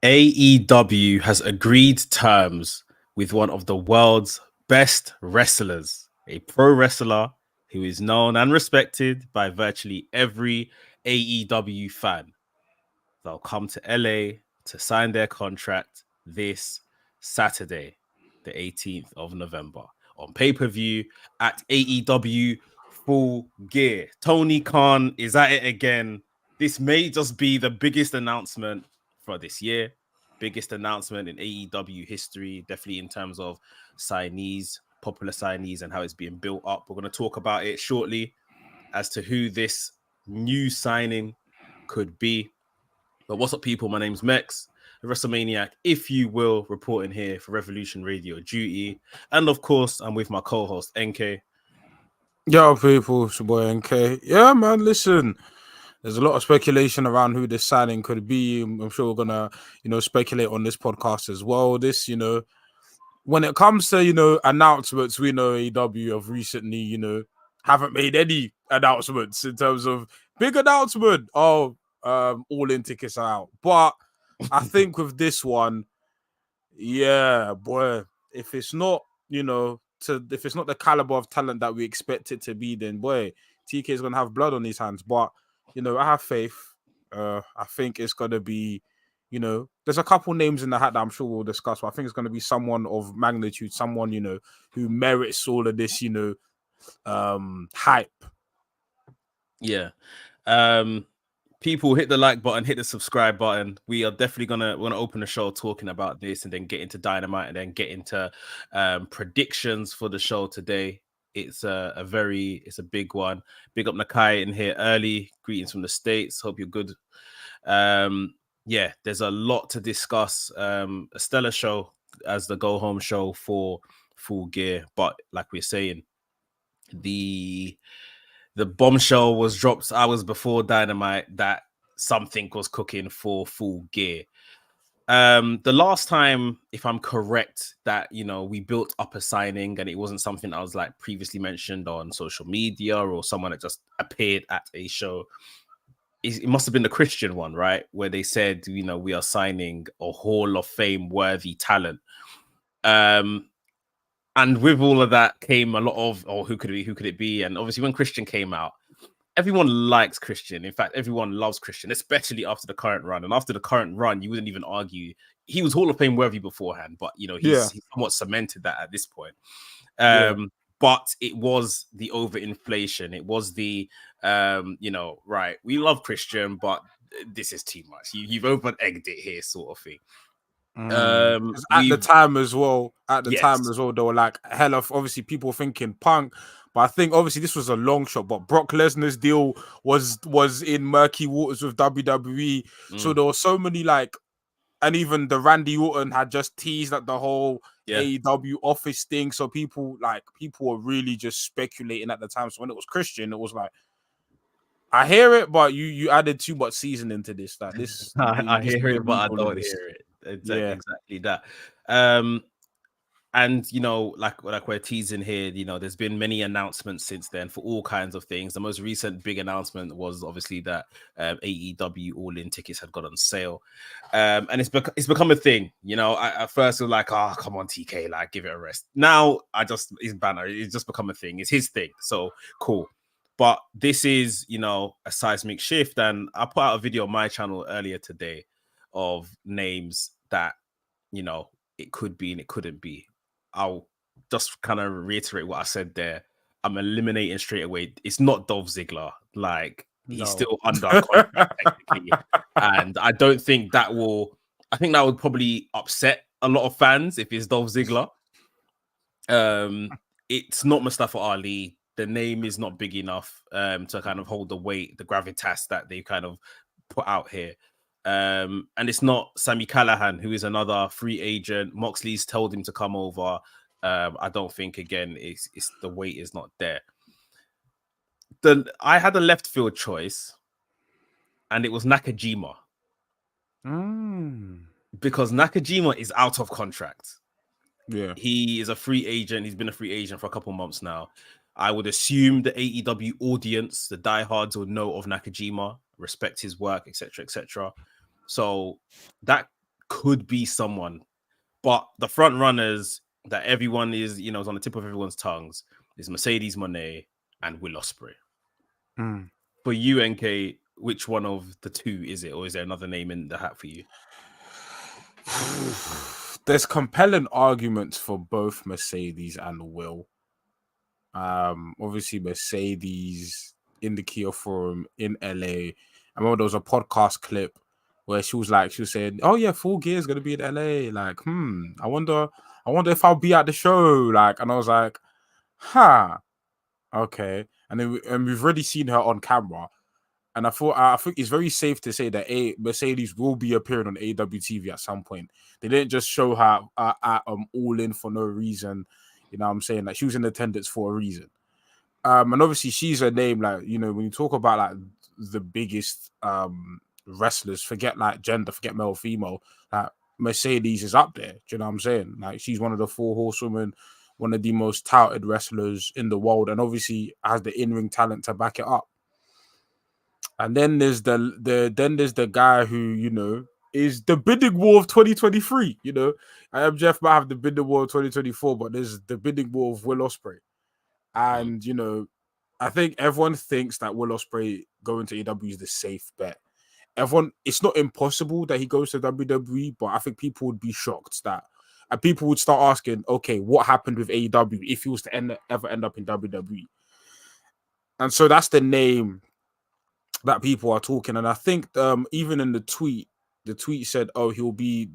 AEW has agreed terms with one of the world's best wrestlers, a pro wrestler who is known and respected by virtually every AEW fan. They'll come to LA to sign their contract this Saturday, the 18th of November, on pay-per-view at AEW Full Gear. Tony Khan is at it again. This may just be the biggest announcement for this year, biggest announcement in AEW history, definitely in terms of signees, popular signees, and how it's being built up. We're going to talk about it shortly as to who this new signing could be. But what's up, people? My name's Mekz, the WrestleManiac, if you will, reporting here for Revolution Radio Duty. And of course, I'm with my co-host, NK. Yo, people, it's your boy NK. Yeah, man, listen, there's a lot of speculation around who this signing could be. I'm sure we're gonna, speculate on this podcast as well. This, when it comes to, announcements, we know AEW have recently, haven't made any announcements in terms of big announcement. Oh, all in tickets are out. But I think with this one, yeah, boy, if it's not, if it's not the caliber of talent that we expect it to be, then boy, TK is gonna have blood on his hands. But I have faith. I think it's gonna be, there's a couple names in the hat that I'm sure we'll discuss, but I think it's gonna be someone of magnitude, someone who merits all of this, hype. Yeah. People, hit the like button, hit the subscribe button. We are definitely gonna open the show talking about this, and then get into Dynamite, and then get into predictions for the show today. It's a big one. Big up Nakai in here early. Greetings from the States. Hope you're good. Yeah, there's a lot to discuss. A stellar show as the go home show for Full Gear, but like we're saying, the bombshell was dropped hours before Dynamite that something was cooking for Full Gear. The last time, if I'm correct, that we built up a signing and it wasn't something that was like previously mentioned on social media or someone that just appeared at a show, it must have been the Christian one, right? Where they said, we are signing a Hall of Fame worthy talent. And with all of that came a lot of, who could it be? And obviously when Christian came out, everyone likes Christian. In fact, everyone loves Christian, especially after the current run. And after the current run, you wouldn't even argue. He was Hall of Fame worthy beforehand, but, he's somewhat cemented that at this point. But it was the overinflation. It was the, right, we love Christian, but this is too much. You've over-egged it here, sort of thing. At the time as well, they were like, hell of, obviously people thinking Punk, but I think obviously this was a long shot, but Brock Lesnar's deal was in murky waters with WWE. So there were so many and even the Randy Orton had just teased at the whole AEW office thing. So people were really just speculating at the time. So when it was Christian, it was like, I hear it, but you added too much seasoning to this. Like this, I hear it, but I don't hear it. Exactly that. And like we're teasing here, there's been many announcements since then for all kinds of things. The most recent big announcement was obviously that AEW All In tickets had got on sale, and it's become a thing. At first it was like, oh, come on, TK, like give it a rest. Now it's banner. It's just become a thing. It's his thing. So cool. But this is a seismic shift, and I put out a video on my channel earlier today of names that it could be and it couldn't be. I'll just kind of reiterate what I said there. I'm eliminating straight away. It's not Dolph Ziggler. He's still under contract technically, and I don't think that will. I think that would probably upset a lot of fans if it's Dolph Ziggler. It's not Mustafa Ali. The name is not big enough to kind of hold the weight, the gravitas that they kind of put out here. And it's not Sami Callihan, who is another free agent. Moxley's told him to come over. I don't think, again, it's the weight is not there. I had a left field choice, and it was Nakajima. Because Nakajima is out of contract. Yeah. He is a free agent. He's been a free agent for a couple months now. I would assume the AEW audience, the diehards, will know of Nakajima, respect his work, etc., etc. So that could be someone. But the front runners that everyone is on the tip of everyone's tongues is Mercedes Moné and Will Ospreay. For you, NK, which one of the two is it, or is there another name in the hat for you? There's compelling arguments for both Mercedes and Will. Obviously Mercedes in the Kia Forum in LA. I remember there was a podcast clip where she was saying, "Oh yeah, Full Gear is gonna be in LA." Like, I wonder if I'll be at the show. Like, and I was like, okay. And then we've already seen her on camera. And I think it's very safe to say that Mercedes will be appearing on AEW TV at some point. They didn't just show her at All In for no reason. You know what I'm saying? Like, she was in attendance for a reason. And obviously she's a name, like, when you talk about like the biggest wrestlers, forget like gender, forget male or female, like Mercedes is up there. Do you know what I'm saying? Like, she's one of the 4 horsewomen, one of the most touted wrestlers in the world, and obviously has the in-ring talent to back it up. And then there's the guy who, is the bidding war of 2023. I am Jeff might have the bidding war of 2024, but there's the bidding war of Will Ospreay. And I think everyone thinks that Will Ospreay going to AEW is the safe bet. It's not impossible that he goes to WWE, but I think people would be shocked and people would start asking, okay, what happened with AEW if he was to ever end up in WWE? And so that's the name that people are talking. And I think even in the tweet said, "Oh,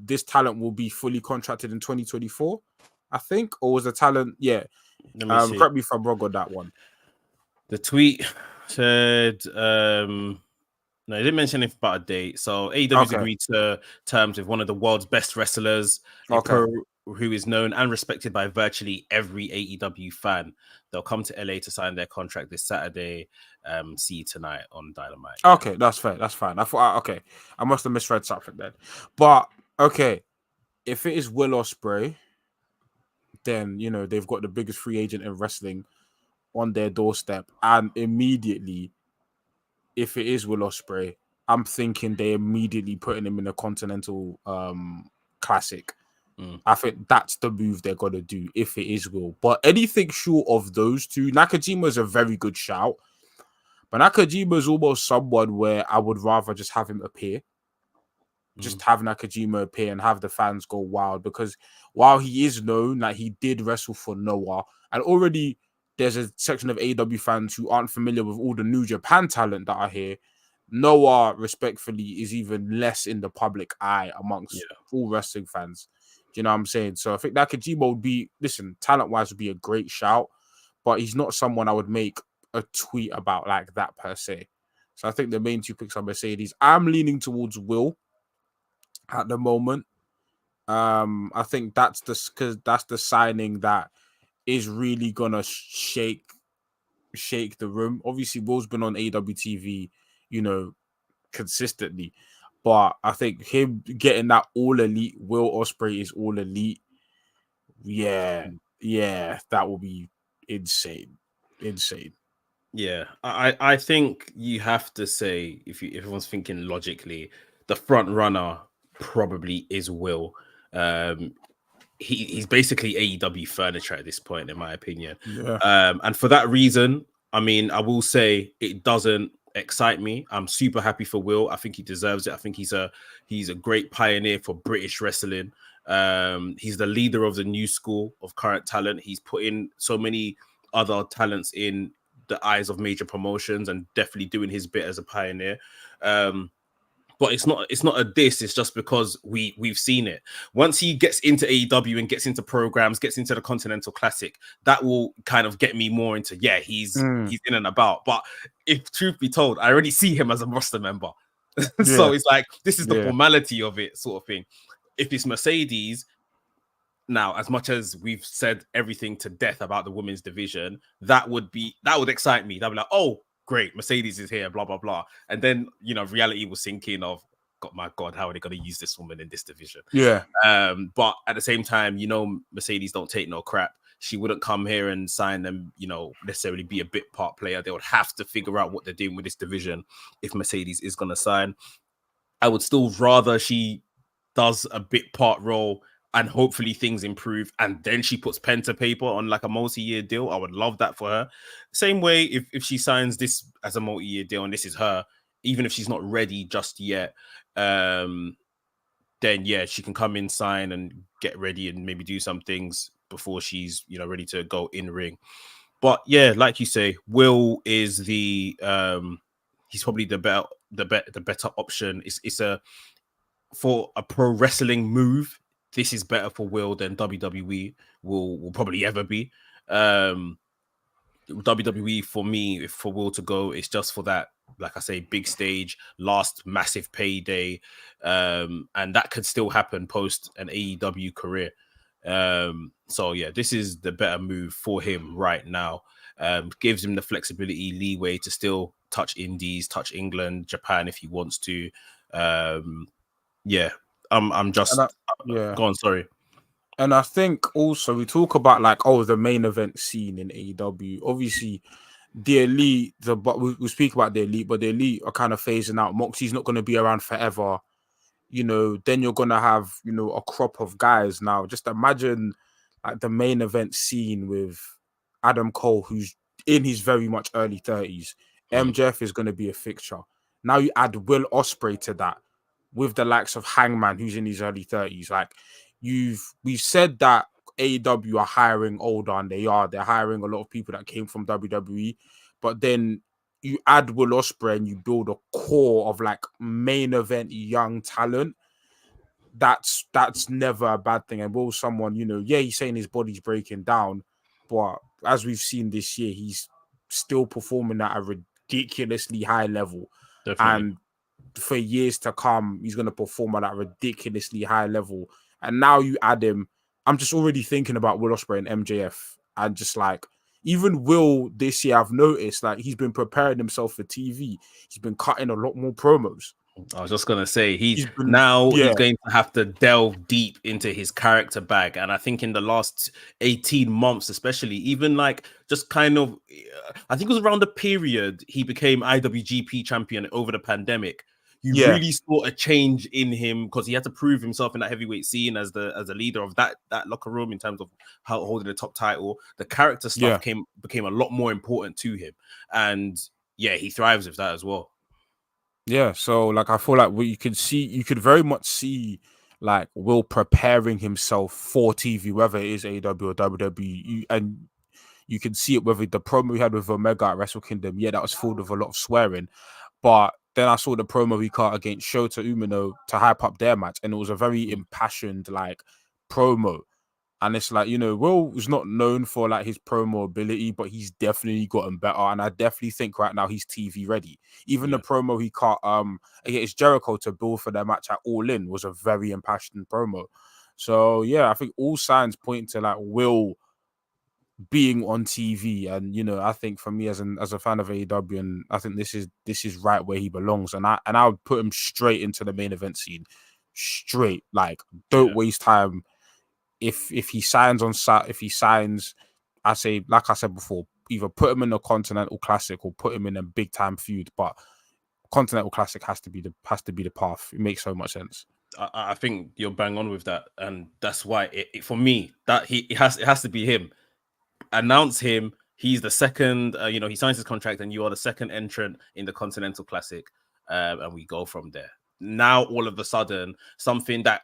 this talent will be fully contracted in 2024." I think, or was the talent? Yeah. Let me see. Correct me if I'm wrong on that one. The tweet said, no, it didn't mention anything about a date. So AEW's agreed to terms with one of the world's best wrestlers, a pro who is known and respected by virtually every AEW fan. They'll come to LA to sign their contract this Saturday. See you tonight on Dynamite. Okay, that's fair. That's fine. I thought, I must have misread something then. But okay, if it is Will Ospreay, then they've got the biggest free agent in wrestling on their doorstep, and immediately, if it is Will Ospreay, I'm thinking they immediately putting him in a Continental Classic. I think that's the move they're gonna do if it is Will. But anything short of those two, Nakajima is a very good shout. But Nakajima is almost someone where I would rather just have him appear. Just have Nakajima appear and have the fans go wild, because while he is known, like, he did wrestle for Noah, and already there's a section of AEW fans who aren't familiar with all the New Japan talent that are here. Noah, respectfully, is even less in the public eye amongst all wrestling fans. Do you know what I'm saying? So I think Nakajima would be, talent-wise, would be a great shout, but he's not someone I would make a tweet about like that per se. So I think the main 2 picks are Mercedes. I'm leaning towards Will at the moment. I think that's the signing that is really gonna shake the room. Obviously, Will's been on AEW TV, consistently, but I think him getting that all elite Will Ospreay is all elite. Yeah, that will be insane. Yeah, I think you have to say, if everyone's thinking logically, the front runner probably is Will. He's basically AEW furniture at this point, in my opinion. Yeah. And for that reason, I mean, I will say it doesn't excite me. I'm super happy for Will. I think he deserves it. I think he's a great pioneer for British wrestling. He's the leader of the new school of current talent. He's put in so many other talents in the eyes of major promotions and definitely doing his bit as a pioneer. But it's not a diss. It's just because we've seen it. Once he gets into AEW and gets into programs, gets into the Continental Classic, that will kind of get me more into, he's in and about. But if truth be told, I already see him as a roster member. So Yeah. it's like, this is the Yeah. formality of it, sort of thing. If it's Mercedes, now, as much as we've said everything to death about the women's division, that would excite me. That'd be like, oh, great, Mercedes is here, blah blah blah. And then, you know, reality will sink in of, God, my God, how are they going to use this woman in this division? Yeah. But at the same time, you know, Mercedes don't take no crap. She wouldn't come here and sign them, you know, necessarily be a bit part player. They would have to figure out what they're doing with this division if Mercedes is going to sign. I would still rather she does a bit part role and hopefully things improve, and then she puts pen to paper on like a multi-year deal. I would love that for her. Same way, if she signs this as a multi-year deal and this is her, even if she's not ready just yet, then yeah, she can come in, sign, and get ready, and maybe do some things before she's, you know, ready to go in ring. But yeah, like you say, Will is the he's probably the better option. It's a, for a pro wrestling move, this is better for Will than WWE will probably ever be. WWE for me, if for Will to go, it's just for that, like I say, big stage, last massive payday, and that could still happen post an AEW career. So yeah, this is the better move for him right now. Gives him the flexibility, leeway to still touch Indies, touch England, Japan if he wants to. Yeah, I'm just Yeah. go on. Sorry. And I think also we talk about like, oh, the main event scene in AEW. Obviously, the elite, but we speak about the elite, but the elite are kind of phasing out. Moxie's not going to be around forever. You know, then you're gonna have, you know, a crop of guys now. Just imagine like the main event scene with Adam Cole, who's in his very much early 30s. MJF is gonna be a fixture. Now you add Will Ospreay to that with the likes of Hangman, who's in his early 30s. Like we've said that AEW are hiring older, and they're hiring a lot of people that came from WWE, but then you add Will Ospreay and you build a core of like main event young talent. That's never a bad thing. And will someone, you know, yeah, he's saying his body's breaking down, but as we've seen this year, he's still performing at a ridiculously high level. Definitely. And for years to come, he's going to perform at a ridiculously high level. And now you add him. I'm just already thinking about Will Ospreay and MJF, and just like, even Will this year, I've noticed like he's been preparing himself for TV. He's been cutting a lot more promos. I was just gonna say he's He's been, he's yeah, going to have to delve deep into his character bag, and I think in the last 18 months, especially, even like just kind of, I think it was around the period he became IWGP champion over the pandemic. You yeah, really saw a change in him because he had to prove himself in that heavyweight scene as the leader of that locker room in terms of how holding the top title. The character stuff yeah. became a lot more important to him, and yeah, he thrives with that as well. Yeah, so like I feel like you could very much see like Will preparing himself for TV, whether it is AEW or WWE, and you can see it whether the promo he had with Omega at Wrestle Kingdom, yeah, that was filled with a lot of swearing, but then I saw the promo he cut against Shota Umino to hype up their match, and it was a very impassioned like promo. And it's like, you know, Will was not known for like his promo ability, but he's definitely gotten better. And I definitely think right now he's TV ready. Even the Yeah. promo he cut against Jericho to build for their match at All In was a very impassioned promo. So yeah, I think all signs point to like Will being on TV. And you know, I think for me as a fan of AEW, and I think this is right where he belongs. And I would put him straight into the main event scene. Straight. Like, don't Yeah. waste time. If he signs I say, like I said before, either put him in a Continental Classic or put him in a big time feud. But Continental Classic has to be the path. It makes so much sense. I think you're bang on with that, and that's why for me that it has to be him. Announce him. He's the second. You know, he signs his contract, and you are the second entrant in the Continental Classic, and we go from there. Now, all of a sudden, something that,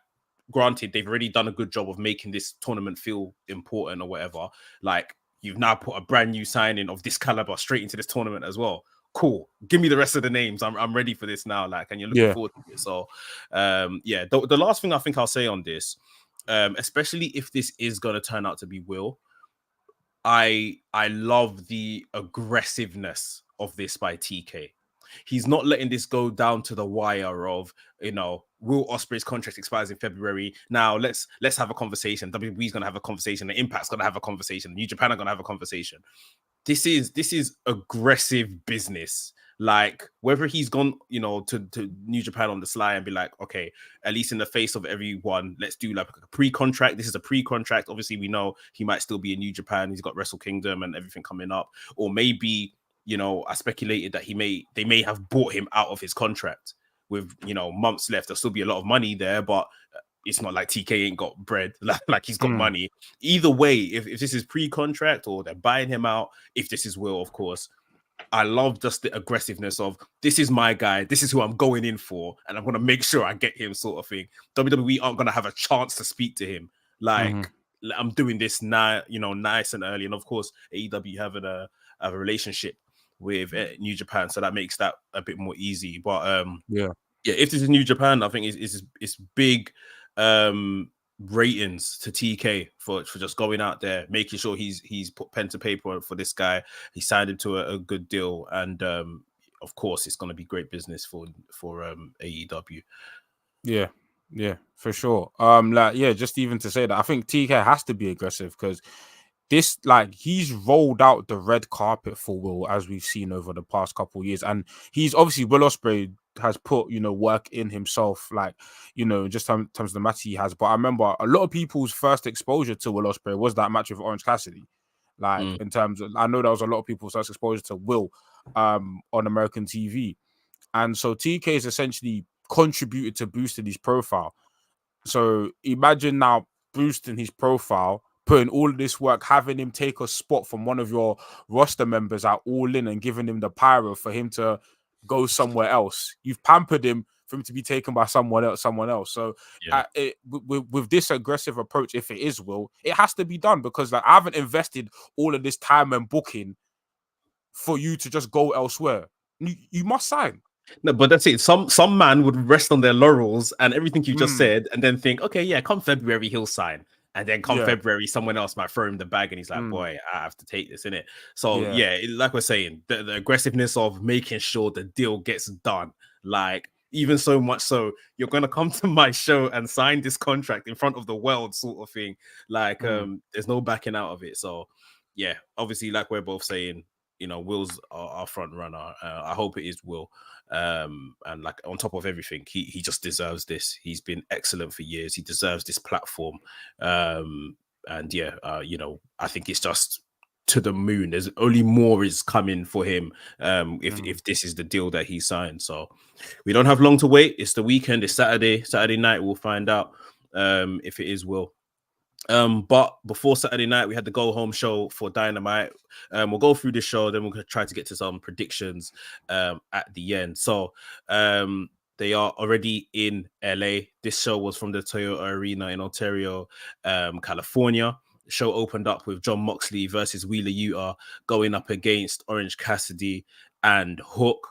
granted, they've already done a good job of making this tournament feel important or whatever. Like, you've now put a brand new signing of this caliber straight into this tournament as well. Cool. Give me the rest of the names. I'm ready for this now. Like, and you're looking Yeah. forward to it. So, yeah. The last thing I think I'll say on this, especially if this is going to turn out to be Will, I love the aggressiveness of this by TK. He's not letting this go down to the wire of, Will Ospreay's contract expires in February. Now let's have a conversation. WWE's gonna have a conversation. The Impact's gonna have a conversation. New Japan are gonna have a conversation. This is aggressive business. Like, whether he's gone, to New Japan on the sly and be like, okay, at least in the face of everyone, let's do like a pre-contract. This is a pre-contract. Obviously, we know he might still be in New Japan. He's got Wrestle Kingdom and everything coming up. Or maybe, I speculated that they may have bought him out of his contract with, months left. There'll still be a lot of money there, but it's not like TK ain't got bread. Like he's got money. Either way, if this is pre-contract or they're buying him out, if this is Will, of course, I love just the aggressiveness of, this is my guy, this is who I'm going in for, and I'm going to make sure I get him, sort of thing. WWE aren't going to have a chance to speak to him. Like, I'm doing this now, nice and early. And of course, AEW having a relationship with New Japan, so that makes that a bit more easy. But if this is New Japan, I think it's big ratings to TK for just going out there, making sure he's put pen to paper for this guy. He signed him to a good deal, and of course it's going to be great business for AEW. Yeah, for sure. Just even to say that, I think TK has to be aggressive, because this, like, he's rolled out the red carpet for Will, as we've seen over the past couple of years, and he's obviously, Will Ospreay has put work in himself, like, just in terms of the match he has. But I remember a lot of people's first exposure to Will Ospreay was that match with Orange Cassidy. Like, in terms of, I know that was a lot of people's first exposure to Will on American TV, and so TK has essentially contributed to boosting his profile. So imagine now boosting his profile, putting all of this work, having him take a spot from one of your roster members at All In and giving him the pyro for him to go somewhere else. You've pampered him for him to be taken by someone else. So with this aggressive approach, if it is Will, it has to be done, because like, I haven't invested all of this time and booking for you to just go elsewhere. You must sign. No, but that's it. Some man would rest on their laurels and everything you just said, and then think, okay, yeah, come February he'll sign, and then come February someone else might throw him the bag, and he's like, boy, I have to take this, innit? So like we're saying, the aggressiveness of making sure the deal gets done, like, even so much so you're gonna come to my show and sign this contract in front of the world, sort of thing. Like, there's no backing out of it. So yeah, obviously, like we're both saying, Will's our front runner. I hope it is Will. And like, on top of everything, he just deserves this. He's been excellent for years. He deserves this platform. And I think it's just to the moon. There's only more is coming for him if this is the deal that he signed. So we don't have long to wait. It's the weekend. It's Saturday night. We'll find out if it is Will. But before Saturday night, we had the go home show for Dynamite. We'll go through the show, then we'll try to get to some predictions at the end. So they are already in LA. This show was from the Toyota Arena in Ontario, California. The show opened up with Jon Moxley versus Wheeler Yuta going up against Orange Cassidy and Hook.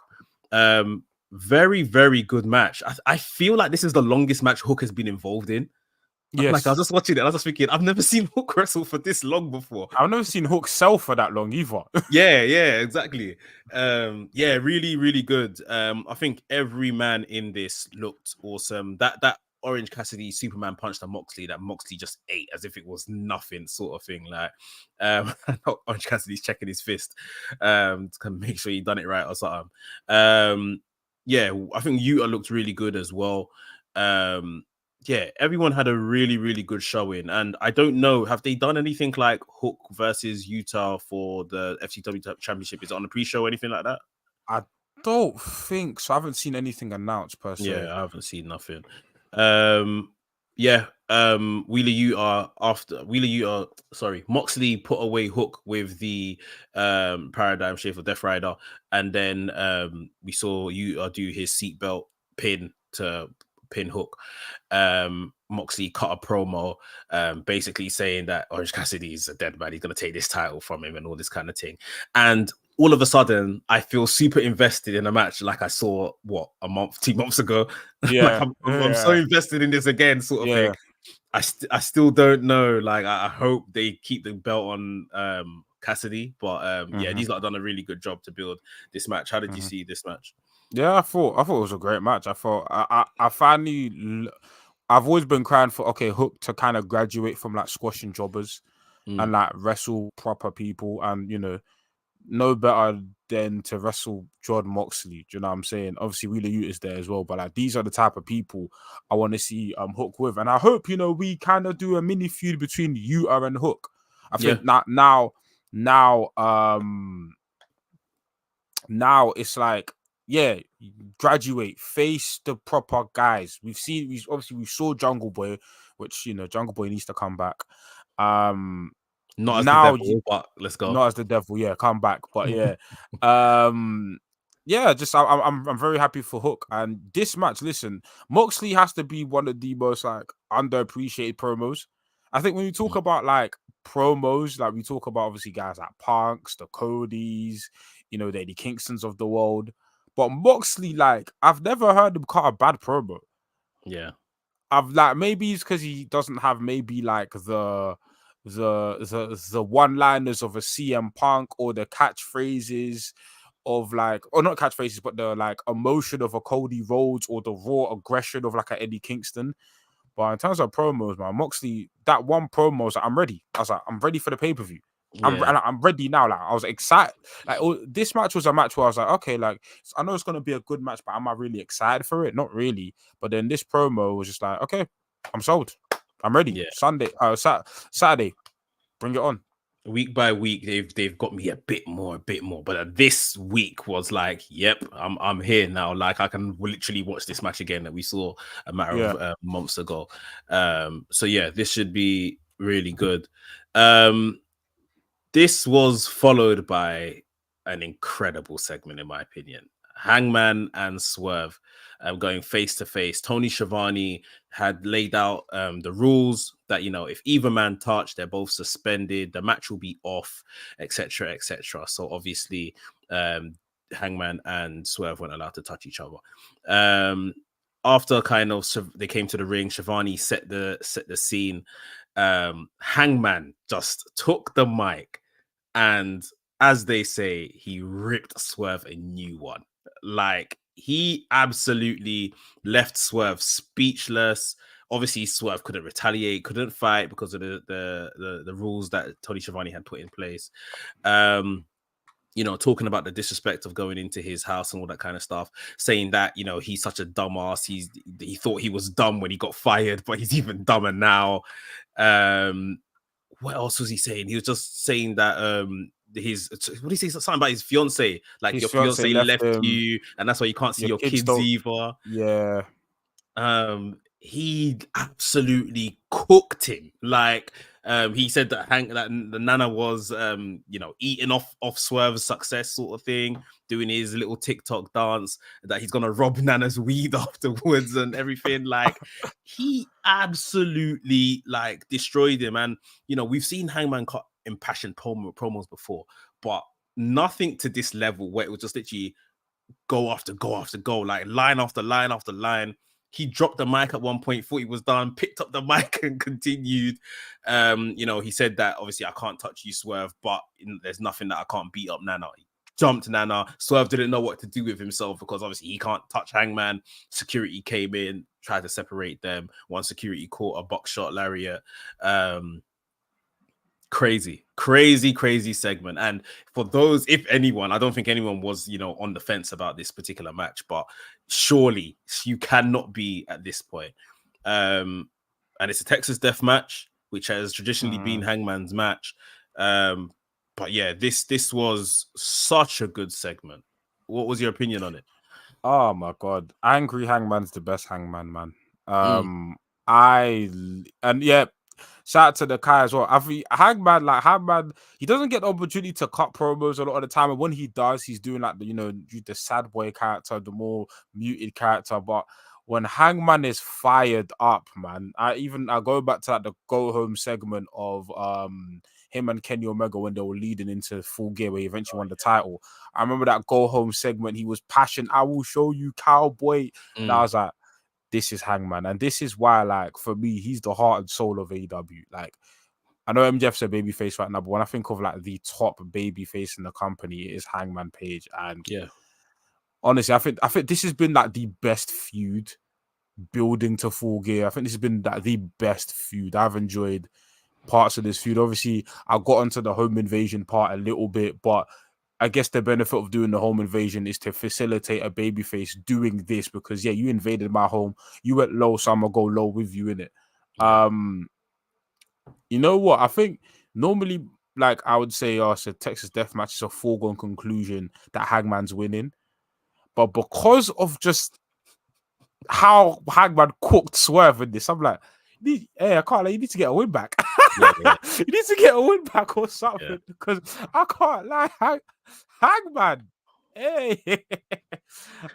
Very, very good match. I feel like this is the longest match Hook has been involved in. Yes. Like, I was just watching it, I was just thinking, I've never seen Hook wrestle for this long before. I've never seen Hook sell for that long either. yeah, exactly. Really, really good. I think every man in this looked awesome. That Orange Cassidy Superman punch that Moxley just ate as if it was nothing, sort of thing. Like, Orange Cassidy's checking his fist to make sure he done it right or something. I think Yuta looked really good as well. Everyone had a really, really good showing. And I don't know, have they done anything like Hook versus Yuta for the FCW Championship? Is it on the pre-show or anything like that? I don't think so. I haven't seen anything announced per se. Yeah, I haven't seen nothing. Wheeler Yuta, Moxley put away Hook with the Paradigm Shift for Death Rider. And then we saw Yuta do his seatbelt pin to pin Hook. Moxley cut a promo basically saying that Orange Cassidy is a dead man, he's going to take this title from him and all this kind of thing. And all of a sudden I feel super invested in a match like I saw 2 months ago. Like, I'm so invested in this again, sort of thing. I still don't know, like, I hope they keep the belt on Cassidy, but these lot have done a really good job to build this match. How did you see this match? Yeah, I thought it was a great match. I thought I finally I've always been crying for Hook to kind of graduate from like squashing jobbers and Mm. like wrestle proper people, and no better than to wrestle Jordan Moxley. Do you know what I'm saying? Obviously, Wheeler Yuta is there as well, but like these are the type of people I want to see Hook with, and I hope we kind of do a mini feud between Yuta and Hook. I Yeah. think now now it's like, yeah, graduate, face the proper guys. We saw Jungle Boy, which Jungle Boy needs to come back. Um, Not as the now devil, but let's go. not as the devil, yeah, come back. But yeah, um, yeah, just I'm very happy for Hook and this match. Listen, Moxley has to be one of the most like underappreciated promos. I think when you talk Mm. about like promos, like we talk about obviously guys like Punks, the Codys, the Eddie Kingstons of the world. But Moxley, like, I've never heard him cut a bad promo. Yeah. I've like maybe it's because he doesn't have maybe like the one-liners of a CM Punk or the catchphrases of like, or not catchphrases, but the like emotion of a Cody Rhodes or the raw aggression of like a Eddie Kingston. But in terms of promos, man, Moxley, that one promo, I was like, I'm ready. I was like, I'm ready for the pay-per-view. Yeah. I'm ready now. Like, I was excited. Like, this match was a match where I was like, okay, like, I know it's gonna be a good match, but am I really excited for it? Not really. But then this promo was just like, okay, I'm sold. I'm ready. Yeah. Sunday, Saturday, bring it on. Week by week, they've got me a bit more. But this week was like, yep, I'm here now. Like I can literally watch this match again that we saw a matter Yeah. of months ago. So yeah, this should be really good. This was followed by an incredible segment, in my opinion. Hangman and Swerve going face to face. Tony Schiavone had laid out the rules that, if either man touch, they're both suspended. The match will be off, etc., etc. So obviously, Hangman and Swerve weren't allowed to touch each other. After kind of they came to the ring, Schiavone set the scene. Hangman just took the mic and, as they say, he ripped Swerve a new one. Like he absolutely left Swerve speechless. Obviously, Swerve couldn't retaliate, couldn't fight because of the rules that Tony Schiavone had put in place. Talking about the disrespect of going into his house and all that kind of stuff, saying that, he's such a dumbass. He thought he was dumb when he got fired, but he's even dumber now. What else was he saying? He was just saying that his what did he say? Something about his fiance, like His your fiance fiance left left him. you, and that's why you can't see Your your kids kids don't. either. Yeah. He absolutely cooked him. Like he said that that the Nana was eating off Swerve's success sort of thing, doing his little TikTok dance, that he's gonna rob Nana's weed afterwards and everything. Like he absolutely like destroyed him. And we've seen Hangman cut impassioned promos before, but nothing to this level where it was just literally go after go after go, like line after line after line. He dropped the mic at one point, thought he was done, picked up the mic and continued. He said that obviously I can't touch you, Swerve, but there's nothing that I can't beat up Nana. He jumped Nana. Swerve didn't know what to do with himself because obviously he can't touch Hangman. Security came in, tried to separate them. One security caught a box shot lariat. Crazy segment. And for those, if anyone, I don't think anyone was on the fence about this particular match, but surely you cannot be at this point. And it's a Texas death match, which has traditionally been Hangman's match. But yeah, this was such a good segment. What was your opinion on it? Oh my god, Angry Hangman's the best Hangman, man. Mm. Yeah, shout out to the Kai as well. I think Hangman, he doesn't get the opportunity to cut promos a lot of the time, and when he does, he's doing like the sad boy character, the more muted character. But when Hangman is fired up, man, I go back to like the go home segment of him and Kenny Omega when they were leading into Full Gear, where he eventually won the title. I remember that go home segment. He was passionate. I will show you, cowboy. And I was like, this is Hangman. And this is why, like, for me, he's the heart and soul of AEW. Like, I know MJF's a babyface right now, but when I think of like the top babyface in the company, it is Hangman Page. And Yeah, Honestly, I think this has been like the best feud building to Full Gear. I think this has been like the best feud. I've enjoyed parts of this feud. Obviously, I got onto the home invasion part a little bit, but I guess the benefit of doing the home invasion is to facilitate a babyface doing this because you invaded my home. You went low, so I'm gonna go low with you in it. Yeah. You know what? I think normally, like I would say, so Texas Deathmatch is a foregone conclusion that Hangman's winning, but because of just how Hangman cooked Swerve in this, I'm like, hey, I can't. Like, you need to get a win back. Yeah. You need to get a win back or something Yeah. because I can't lie. Hangman, hey,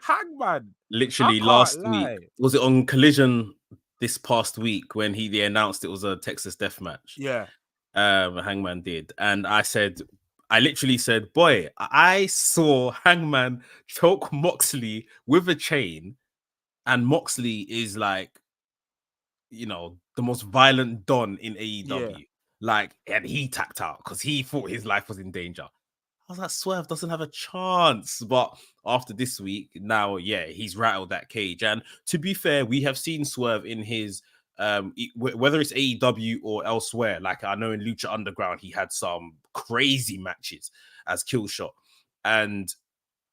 Hangman, I Literally can't last week, lie. was it on Collision this past week when they announced it was a Texas death match? Yeah, Hangman did, and I literally said, boy, I saw Hangman choke Moxley with a chain, and Moxley is like, the most violent Don in yeah, AEW. Like, and he tapped out because he thought his life was in danger. I was like, Swerve doesn't have a chance. But after this week, now, he's rattled that cage. And to be fair, we have seen Swerve in his, whether it's AEW or elsewhere. Like, I know in Lucha Underground, he had some crazy matches as Killshot. And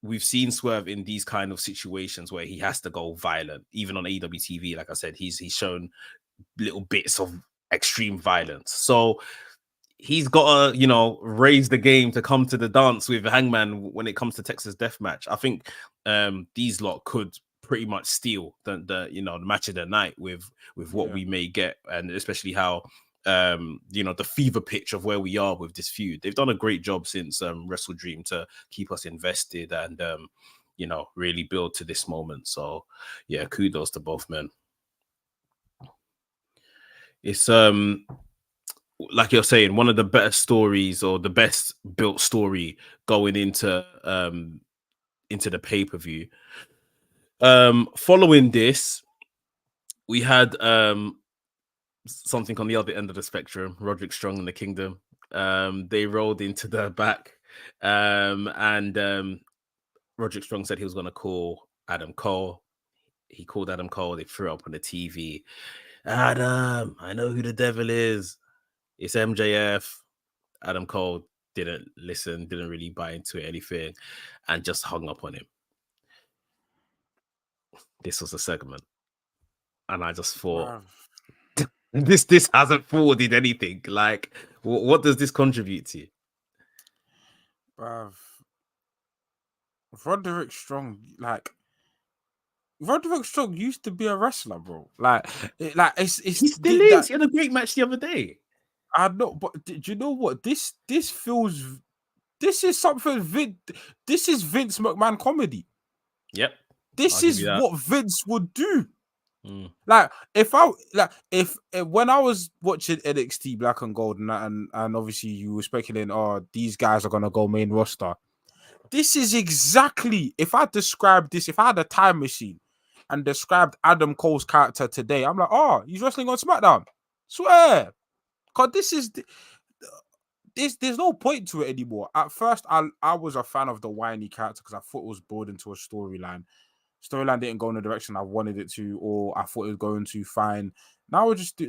we've seen Swerve in these kind of situations where he has to go violent. Even on AEW TV, like I said, he's shown little bits of extreme violence. So he's got to, raise the game to come to the dance with Hangman when it comes to Texas Deathmatch. I think these lot could pretty much steal the match of the night with what we may get, and especially how the fever pitch of where we are with this feud. They've done a great job since Wrestle Dream to keep us invested and really build to this moment. So yeah, kudos to both men. It's like you're saying, one of the better stories or the best built story going into the pay-per-view. Following this, we had something on the other end of the spectrum, Roderick Strong and the Kingdom. They rolled into the back, and Roderick Strong said he was going to call Adam Cole. He called Adam Cole. They threw up on the TV. Adam, I know who the devil is. It's MJF. Adam Cole didn't listen, didn't really buy into anything, and just hung up on him. This was a segment. And I just thought, this hasn't forwarded anything. Like, what does this contribute to? Roderick Strong, Roderick Strong used to be a wrestler, bro. It's He still is. He had a great match the other day. I know, but do you know what? This feels. This is something. This is Vince McMahon comedy. Yep. This is what Vince would do. Like, if when I was watching NXT Black and Gold and obviously you were speculating, these guys are gonna go main roster. This is exactly, if I described this, if I had a time machine and described Adam Cole's character today, I'm like, he's wrestling on SmackDown. Swear. Because there's no point to it anymore. At first, I was a fan of the whiny character because I thought it was bored into a storyline. Storyline didn't go in the direction I wanted it to, or I thought it was going to fine. Now we just do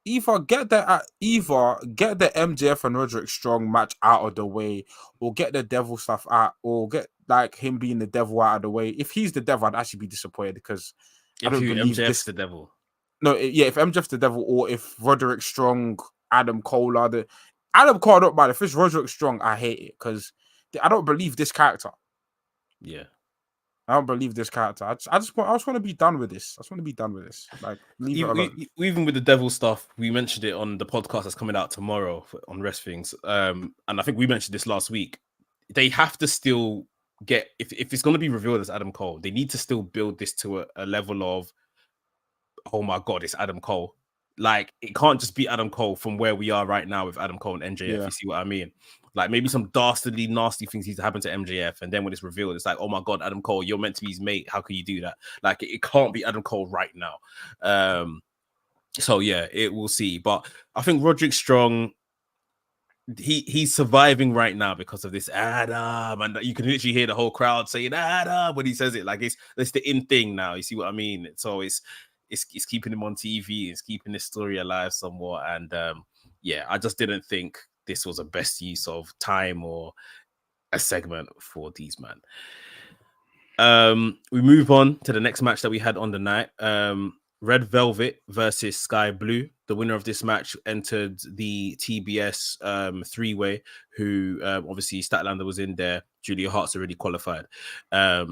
either get the MJF and Roderick Strong match out of the way, or get the devil stuff out, or get him being the devil out of the way. If he's the devil, I'd actually be disappointed because I don't believe MJF's the devil. No, if MJF's the devil, or if Roderick Strong, Adam Cole are the Adam Cole, I don't mind. If it's Roderick Strong, I hate it because I don't believe this character. Yeah. I don't believe this character. I just want to be done with this. I just want to be done with this. Leave it alone. Even with the devil stuff, we mentioned it on the podcast that's coming out tomorrow on WRESTHINGS. And I think we mentioned this last week. They have to still get, if it's going to be revealed as Adam Cole, they need to still build this to a level of, oh my God, it's Adam Cole. Like, it can't just be Adam Cole from where we are right now with Adam Cole and MJF. Yeah. You see what I mean? Like, maybe some dastardly, nasty things need to happen to MJF. And then when it's revealed, it's like, oh my God, Adam Cole, you're meant to be his mate. How can you do that? Like, it can't be Adam Cole right now. So, yeah, we'll see. But I think Roderick Strong, he's surviving right now because of this Adam, and you can literally hear the whole crowd saying Adam when he says it. Like it's the in thing now. You see what I mean? So it's keeping him on TV. It's keeping this story alive somewhat. And yeah, I just didn't think this was a best use of time or a segment for these men. We move on to the next match that we had on the night. Red Velvet versus Sky Blue. The winner of this match entered the TBS three-way, who obviously Statlander was in there. Julia Hart's already qualified. A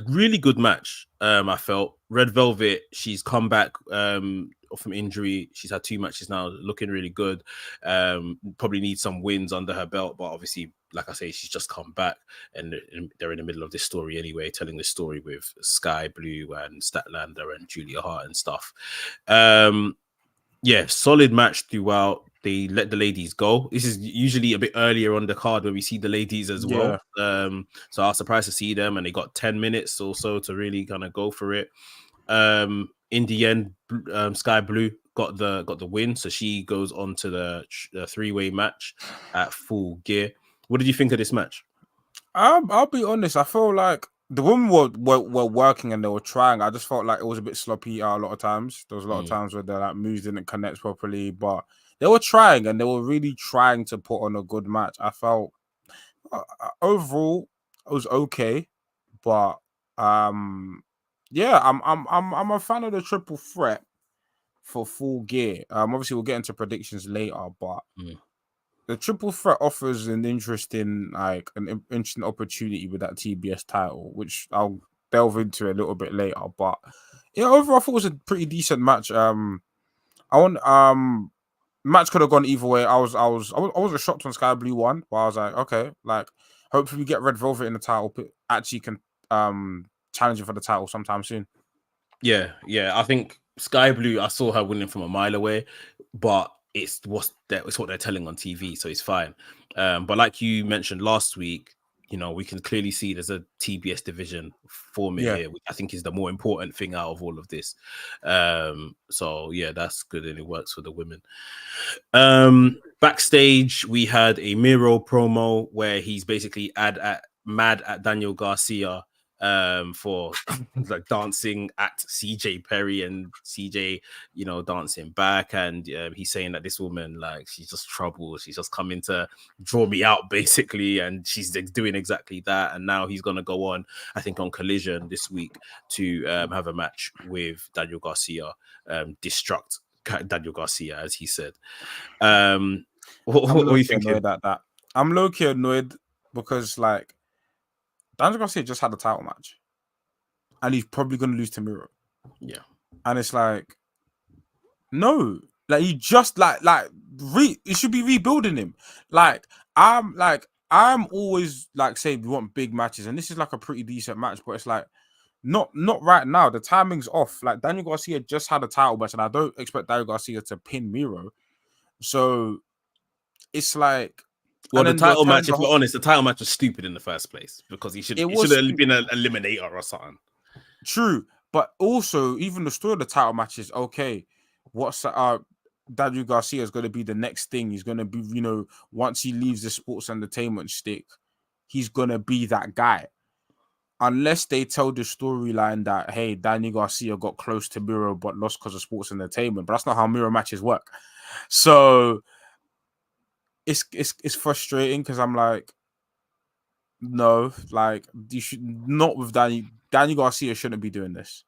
really good match, I felt. Red Velvet, she's come back from injury. She's had 2 matches now, looking really good. Probably needs some wins under her belt, but obviously, like I say, she's just come back, and they're in the middle of this story anyway, telling the story with Sky Blue and Statlander and Julia Hart and stuff. Yeah, solid match throughout. They let the ladies go. This is usually a bit earlier on the card where we see the ladies as well. So I was surprised to see them, and they got 10 minutes or so to really kind of go for it. In the end, Sky Blue got the win, so she goes on to the three-way match at Full Gear. What did you think of this match? I'll be honest. I feel like the women were working and they were trying. I just felt like it was a bit sloppy a lot of times. There was a lot of times where their like moves didn't connect properly, but they were trying and they were really trying to put on a good match. I felt overall it was okay, but yeah, I'm a fan of the triple threat for Full Gear. Obviously we'll get into predictions later, but the triple threat offers an interesting opportunity with that TBS title, which I'll delve into a little bit later. But yeah, overall I thought it was a pretty decent match. Match could have gone either way. I wasn't shocked when Sky Blue won, but I was like, okay, like hopefully we get Red Velvet in the title, but actually can challenge for the title sometime soon. Yeah, I think Sky Blue, I saw her winning from a mile away, but it's what they're telling on TV, so it's fine. But like you mentioned last week, you know, we can clearly see there's a TBS division forming here, which I think is the more important thing out of all of this. So yeah, that's good, and it works for the women. Backstage, we had a Miro promo where he's basically mad at Daniel Garcia for like dancing at CJ Perry, and CJ, you know, dancing back, and he's saying that this woman, like, she's just trouble, she's just coming to draw me out basically, and she's doing exactly that. And now he's gonna go on, I think, on Collision this week to have a match with Daniel Garcia, destruct Daniel Garcia, as he said. What are you thinking? I'm low-key annoyed because like Daniel Garcia just had a title match, and he's probably going to lose to Miro. Yeah, and it's like, no, like you just you should be rebuilding him. I'm always like say we want big matches, and this is like a pretty decent match, but it's like not right now. The timing's off. Like Daniel Garcia just had a title match, and I don't expect Daniel Garcia to pin Miro. So it's like. Well, the title match, if we're honest, the title match was stupid in the first place because he should have been an eliminator or something. True, but also even the story of the title match is okay. What's Daniel Garcia is going to be the next thing. He's going to be, you know, once he leaves the sports entertainment stick, he's going to be that guy. Unless they tell the storyline that, hey, Daniel Garcia got close to Miro but lost because of sports entertainment, but that's not how Miro matches work. So it's frustrating because I'm like, no, like you should not with Daniel Garcia shouldn't be doing this.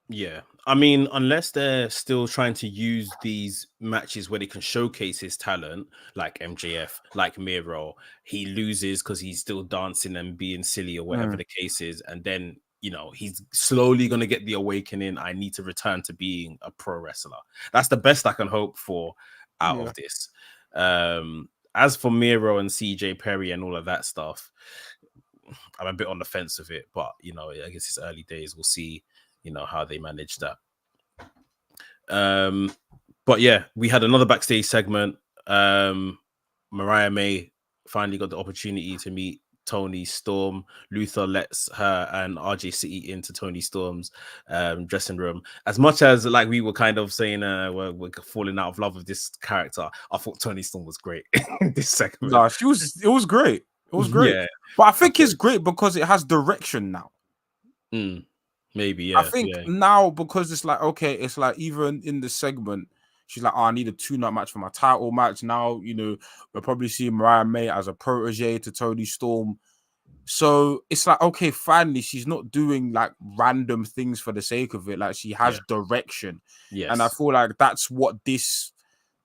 Yeah, I mean, unless they're still trying to use these matches where they can showcase his talent, like MJF, like Miro, he loses because he's still dancing and being silly or whatever the case is, and then, you know, he's slowly going to get the awakening. I need to return to being a pro wrestler. That's the best I can hope for out of this. As for Miro and CJ Perry and all of that stuff, I'm a bit on the fence with it, but, you know, I guess it's early days. We'll see, you know, how they manage that. But yeah, we had another backstage segment. Mariah May finally got the opportunity to meet Tony Storm. Luther lets her and RJ City into Tony Storm's dressing room. As much as like we were kind of saying we're falling out of love with this character, I thought Tony Storm was great in this segment. No, it was great. It was great. Yeah, but I think it's great because it has direction now. Maybe, yeah. I think now because it's like, okay, it's like even in the segment, she's like, oh, I need a tune-up match for my title match. Now, you know, we'll probably see Mariah May as a protege to Tony Storm. So it's like, okay, finally, she's not doing like random things for the sake of it. Like she has direction. Yes. And I feel like that's what this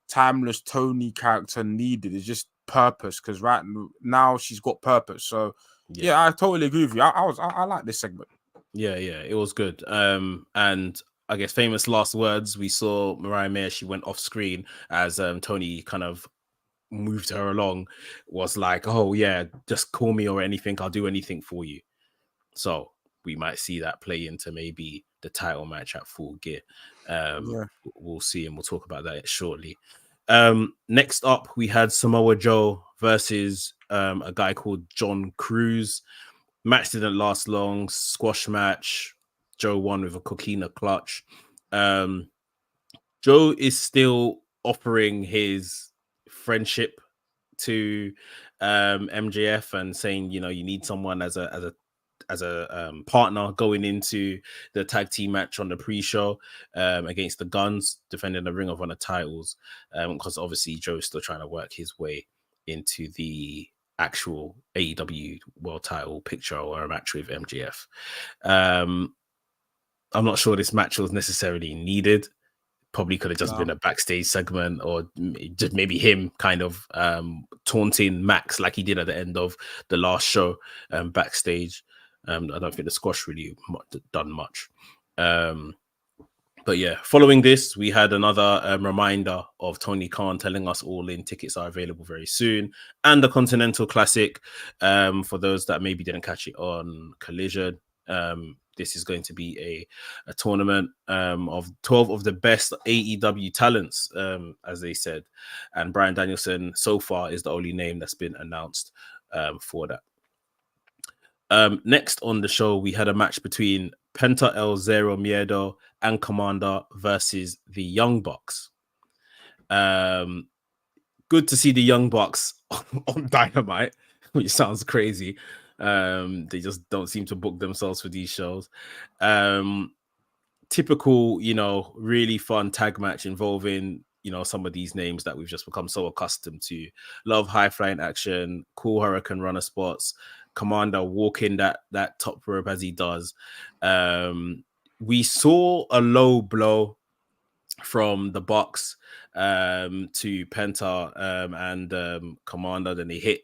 timeless Tony character needed, is just purpose. Because right now she's got purpose. So yeah, I totally agree with you. I like this segment. Yeah, it was good. And I guess famous last words, we saw Mariah May, she went off screen as Tony kind of moved her along, was like, oh yeah, just call me or anything, I'll do anything for you. So we might see that play into maybe the title match at Full Gear. We'll see, and we'll talk about that shortly. Next up, we had Samoa Joe versus a guy called John Cruz. Match didn't last long. Squash match. Joe won with a coquina clutch. Joe is still offering his friendship to MJF and saying, you know, you need someone as a partner going into the tag team match on the pre-show against the Guns, defending the Ring of Honor titles, because obviously Joe's still trying to work his way into the actual AEW world title picture or a match with MJF. I'm not sure this match was necessarily needed. Probably could have just been a backstage segment, or just maybe him kind of taunting Max like he did at the end of the last show backstage. I don't think the squash really done much. But yeah, following this, we had another reminder of Tony Khan telling us All In tickets are available very soon, and the Continental Classic for those that maybe didn't catch it on Collision. This is going to be a tournament of 12 of the best AEW talents, as they said. And Bryan Danielson so far is the only name that's been announced for that. Next on the show, we had a match between Penta El Zero Miedo and Commander versus the Young Bucks. Good to see the Young Bucks on Dynamite, which sounds crazy. They just don't seem to book themselves for these shows. Typical, you know, really fun tag match involving, you know, some of these names that we've just become so accustomed to. Love high flying action, cool Hurricane Runner spots, Commander walking that top rope as he does. We saw a low blow from the Bucks to Penta and Commander. Then they hit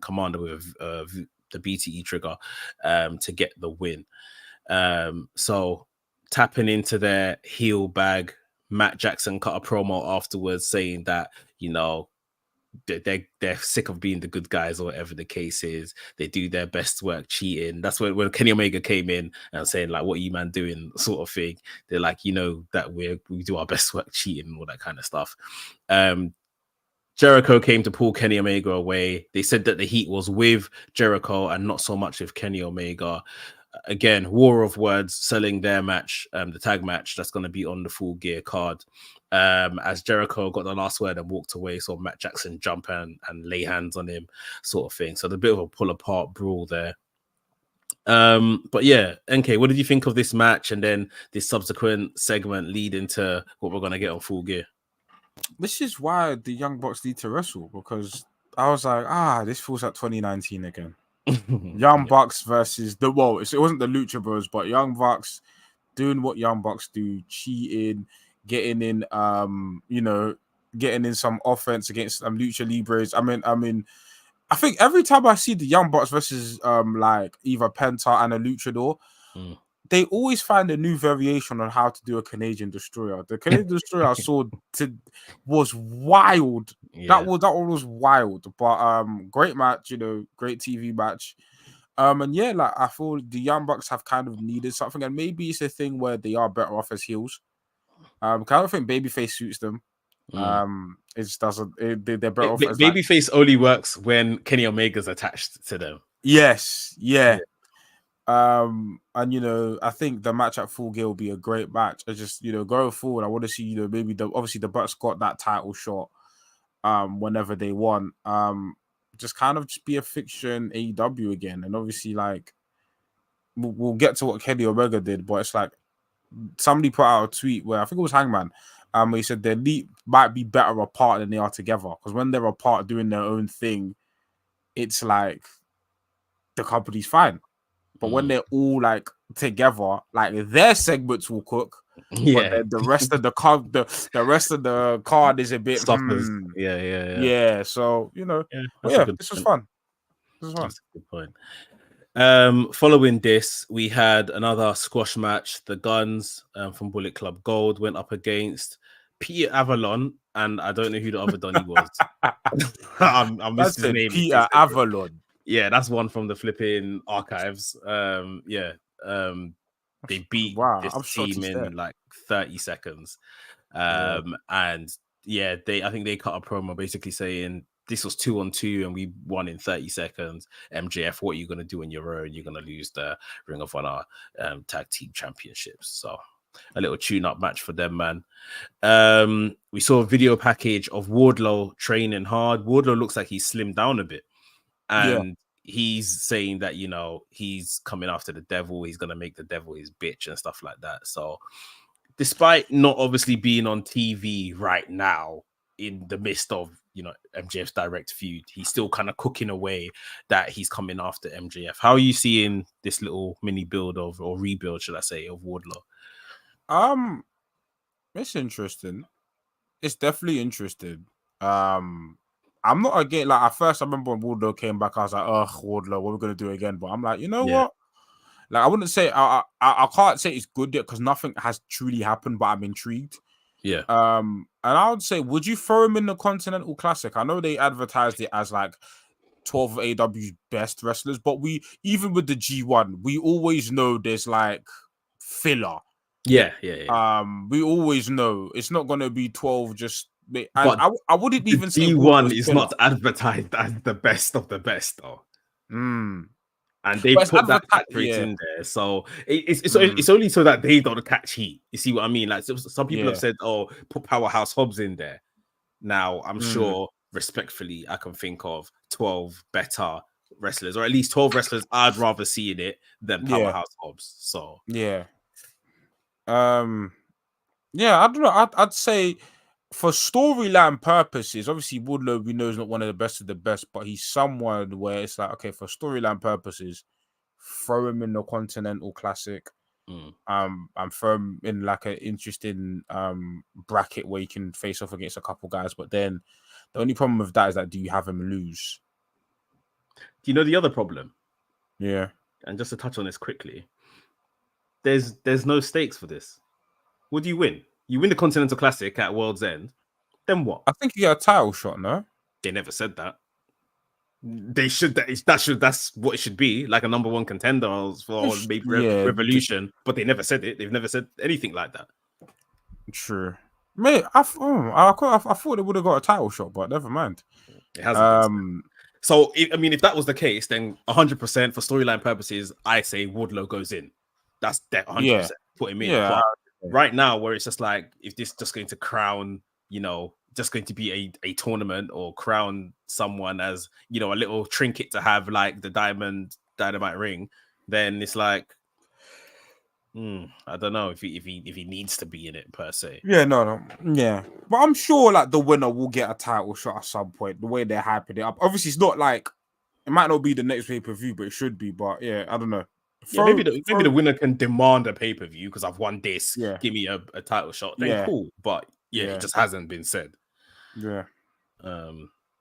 Commander with the BTE trigger to get the win. So tapping into their heel bag, Matt Jackson cut a promo afterwards saying that, you know, they're sick of being the good guys or whatever the case is. They do their best work cheating. That's when Kenny Omega came in and saying like, what are you man doing, sort of thing. They're like, you know, that we do our best work cheating and all that kind of stuff. Jericho came to pull Kenny Omega away. They said that the heat was with Jericho and not so much with Kenny Omega. Again, war of words, selling their match, the tag match that's going to be on the Full Gear card. As Jericho got the last word and walked away, so Matt Jackson jump and lay hands on him, sort of thing. So the bit of a pull apart brawl there. But yeah, NK, what did you think of this match and then this subsequent segment leading to what we're going to get on Full Gear? This is why the Young Bucks need to wrestle, because I was like, this feels like 2019 again. Young Bucks versus it wasn't the Lucha Bros, but Young Bucks doing what Young Bucks do, cheating, getting in some offense against Lucha Libres. I mean, I think every time I see the Young Bucks versus like either Penta and a Luchador, they always find a new variation on how to do a Canadian Destroyer. The Canadian Destroyer I saw was wild. Yeah. That one was wild. But great match, you know, great TV match. And yeah, like I feel the Young Bucks have kind of needed something, and maybe it's a thing where they are better off as heels. Because I don't think babyface suits them. It just doesn't. They're better off as babyface only works when Kenny Omega's attached to them. Yes, Yeah. yeah. And I think the match at Full Gear will be a great match. I just, going forward, I want to see, maybe obviously the Bucks got that title shot whenever they want. Just kind of just be a fixture in AEW again. And obviously, like, we'll get to what Kenny Omega did, but it's like somebody put out a tweet where I think it was Hangman, where he said the elite might be better apart than they are together. Because when they're apart doing their own thing, it's like the company's fine. But when they're all like together, like their segments will cook, but Yeah. then the rest of the card, the rest of the card is a bit, Suffers. Yeah. yeah. So Yeah, but that's a yeah, good this was point. fun. This was fun. That's a good point. Following this, we had another squash match. The Guns from Bullet Club Gold went up against Peter Avalon, and I don't know who the other Donny was. I missed That's his it, name in case Peter Avalon. yeah, that's one from the flipping archives. Yeah. They beat Wow, this I'm shocked team he's there. in like 30 seconds. Word. And yeah, I think they cut a promo basically saying this was 2-on-2 and we won in 30 seconds. MJF, what are you going to do on your own? You're going to lose the Ring of Honor tag team championships. So a little tune-up match for them, man. We saw a video package of Wardlow training hard. Wardlow looks like he's slimmed down a bit. Yeah. And he's saying that, he's coming after the devil. He's going to make the devil his bitch and stuff like that. So despite not obviously being on TV right now in the midst of, MJF's direct feud, he's still kind of cooking away that he's coming after MJF. How are you seeing this little mini build or rebuild, should I say, of Wardlow? It's interesting. It's definitely interesting. I'm not again. Like at first, I remember when Wardlow came back, I was like, "Ugh, Wardlow, what are we gonna do again?" But I'm like, you know what? Like I wouldn't say I can't say it's good yet because nothing has truly happened, but I'm intrigued. Yeah. And I would say, would you throw him in the Continental Classic? I know they advertised it as like 12 of AW's best wrestlers, but even with the G1, we always know there's like filler. Yeah. We always know it's not gonna be 12 just. And But I wouldn't the even say G1 Wardlow's is filler. not advertised as the best of the best, though. And they But it's put that catchphrase yeah. in there, so it's Mm. it's only so that they don't catch heat. You see what I mean? Like some people have Yeah. said, "Oh, put Powerhouse Hobbs in there." Now, I'm Mm. sure, respectfully, I can think of 12 better wrestlers, or at least 12 wrestlers I'd rather see in it than Yeah. Powerhouse Hobbs. So Yeah. Yeah, I don't know. I'd say for storyline purposes, obviously Woodlow we know is not one of the best, but he's someone where it's like, okay, for storyline purposes, throw him in the Continental Classic. And throw him in like an interesting bracket where you can face off against a couple guys. But then the only problem with that is that do you have him lose? do you know the other problem? Yeah. And just to touch on this quickly, there's no stakes for this. What do you win? You win the Continental Classic at World's End. Then what? I think you get a title shot, no? They never said that. They should. That's what it should be, like a number one contender for maybe Revolution. But they never said it. They've never said anything like that. True. Mate, I thought they would have got a title shot, but never mind. It hasn't. So, if that was the case, then 100% for storyline purposes, I say Wardlow goes in. That's 100%. Put him in. Yeah. But right now, where it's just like, if this is just going to crown, just going to be a tournament or crown someone as, a little trinket to have, like the Dynamite ring, then it's like, I don't know if he needs to be in it per se. Yeah, no, yeah, but I'm sure like the winner will get a title shot at some point. The way they're hyping it up, obviously, it's not like it might not be the next pay-per-view, but it should be. But yeah, I don't know. Maybe the winner can demand a pay-per-view because I've won this. Yeah. Give me a title shot. Then cool, but it just hasn't been said. Yeah.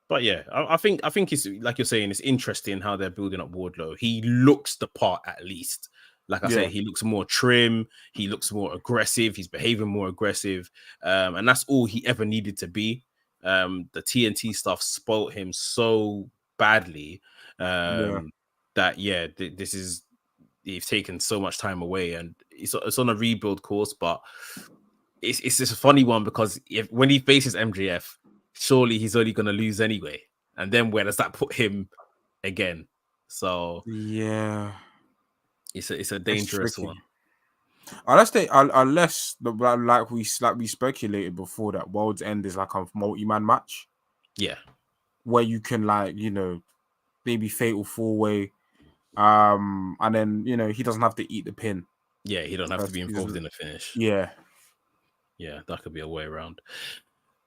But yeah, I think it's like you're saying, it's interesting how they're building up Wardlow. He looks the part at least. Like I say, he looks more trim. He looks more aggressive. He's behaving more aggressive. And that's all he ever needed to be. The TNT stuff spoiled him so badly that, this is, he's taken so much time away. And it's on a rebuild course, but it's just a funny one because when he faces MJF, surely he's only going to lose anyway. And then where does that put him again? So Yeah, it's a it's dangerous tricky. one. Unless like we speculated before that World's End is like a multi-man match Yeah, where you can like maybe fatal four-way, and then he doesn't have to eat the pin. yeah, he don't have to First, be involved in the finish. yeah. Yeah, that could be a way around.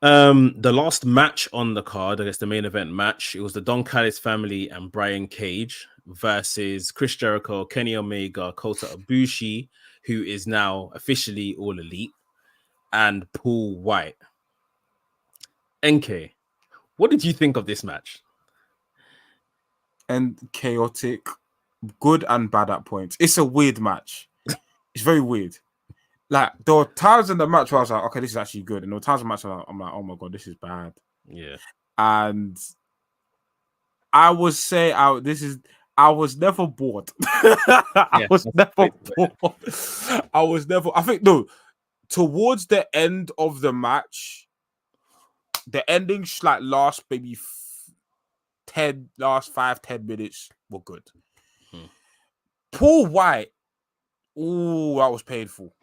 The last match on the card, I guess the main event match, it was the Don Callis family and Brian Cage versus Chris Jericho, Kenny Omega, Kota Ibushi, who is now officially All Elite, and Paul White. NK, what did you think of this match? And chaotic, good and bad at points. It's a weird match. It's very weird. Like there were times in the match where I was like, okay, this is actually good, and there were times in the match where I'm like, oh my god, this is bad. Yeah, And I would say I was never bored. I yeah, was never bored. I was never. I think no. Towards the end of the match, the ending like last maybe 5-10 minutes were good. Hmm. Paul White, ooh, that was painful.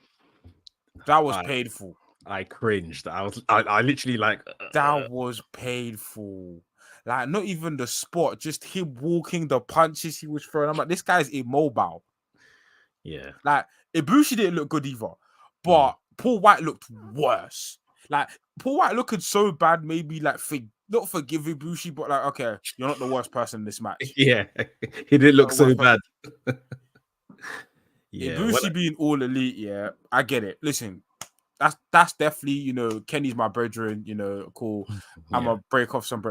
That was painful. I cringed. I literally like that was painful. Like not even the spot, just him walking, the punches he was throwing. I'm like, this guy's immobile. Yeah. Like Ibushi didn't look good either, but Paul White looked worse. Like Paul White looking so bad, maybe like not forgive Ibushi, but like, okay, you're not the worst person in this match. Yeah, he didn't look so bad. Yeah, Ibushi being All Elite, yeah, I get it. Listen, that's definitely, Kenny's my brethren, cool. I'm gonna break off some.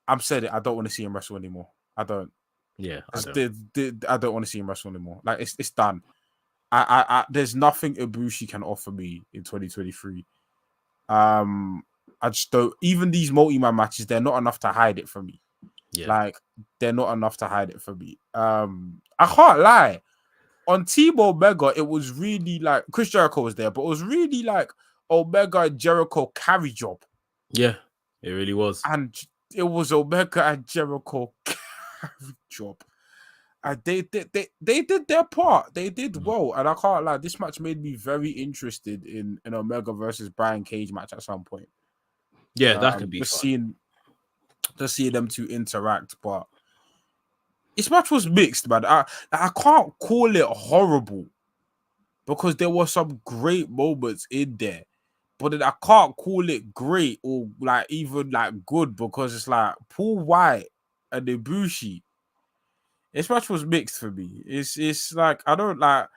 I'm said it. I don't want to see him wrestle anymore. I don't. Yeah, I don't want to see him wrestle anymore. Like it's done. I there's nothing Ibushi can offer me in 2023. I just don't. Even these multi-man matches, they're not enough to hide it from me. Yeah. Like they're not enough to hide it from me. I can't lie. On Team Omega, it was really like Chris Jericho was there, but it was really like Omega and Jericho carry job. Yeah, it really was. And it was Omega and Jericho carry job. And they did their part. They did well. And I can't lie, this match made me very interested in an Omega versus Brian Cage match at some point. Yeah, that could be just fun. seeing them two interact, but this match was mixed, man. I can't call it horrible because there were some great moments in there, but then I can't call it great or like even like good because it's like Paul White and Ibushi. This match was mixed for me. It's like I don't like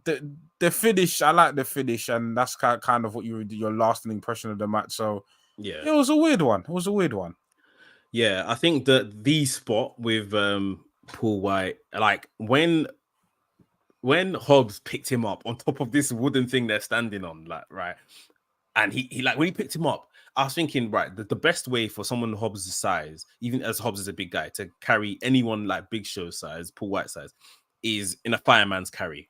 the finish. I like the finish, and that's kind of what your lasting impression of the match. So yeah, it was a weird one. It was a weird one. Yeah, I think that the spot with Paul White, like when Hobbs picked him up on top of this wooden thing they're standing on, like right, and he like when he picked him up, I was thinking, right, the best way for someone Hobbs' size, even as Hobbs is a big guy, to carry anyone like Big Show size, Paul White size, is in a fireman's carry.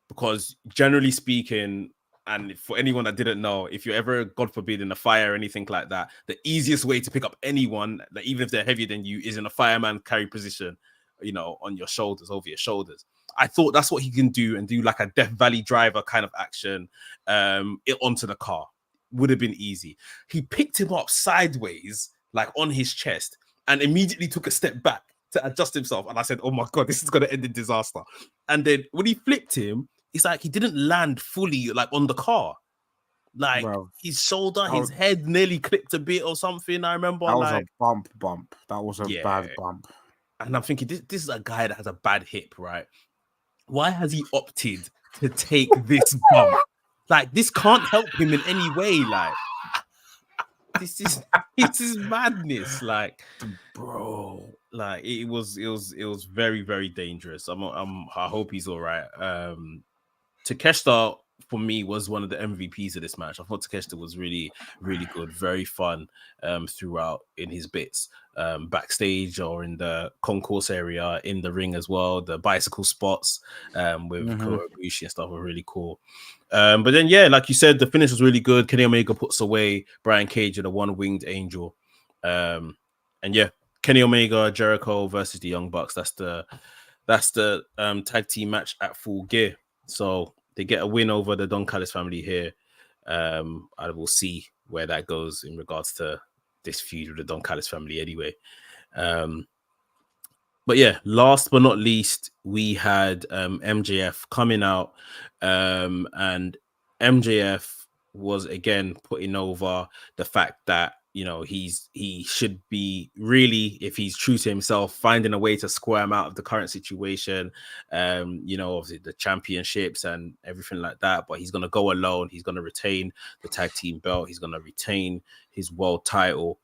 Because generally speaking, and for anyone that didn't know, if you're ever, God forbid, in a fire or anything like that, the easiest way to pick up anyone, that even if they're heavier than you, is in a fireman carry position, on your shoulders, over your shoulders. I thought that's what he can do and do like a Death Valley driver kind of action onto the car. Would have been easy. He picked him up sideways, like on his chest, and immediately took a step back to adjust himself. And I said, oh my God, this is going to end in disaster. And then when he flipped him, it's like he didn't land fully like on the car. Like his shoulder, his head nearly clipped a bit or something. I remember that was a bump. That was a bad bump. And I'm thinking, this is a guy that has a bad hip, right? Why has he opted to take this bump? Like, this can't help him in any way. Like, this is madness. Like, bro, like it was very, very dangerous. I hope he's all right. Takeshita for me was one of the MVPs of this match. I thought Takeshita was really, really good, very fun throughout in his bits backstage or in the concourse area, in the ring as well. The bicycle spots with Ibushi and stuff were really cool. But then, yeah, like you said, the finish was really good. Kenny Omega puts away Brian Cage and a one-winged angel. And yeah, Kenny Omega, Jericho versus the Young Bucks. That's the tag team match at Full Gear. So they get a win over the Don Callis family here. I will see where that goes in regards to this feud with the Don Callis family anyway. But yeah, last but not least, we had MJF coming out, and MJF was again putting over the fact that he should be really, if he's true to himself, finding a way to squirm out of the current situation. Obviously the championships and everything like that, but he's gonna go alone. He's gonna retain the tag team belt. He's gonna retain his world title.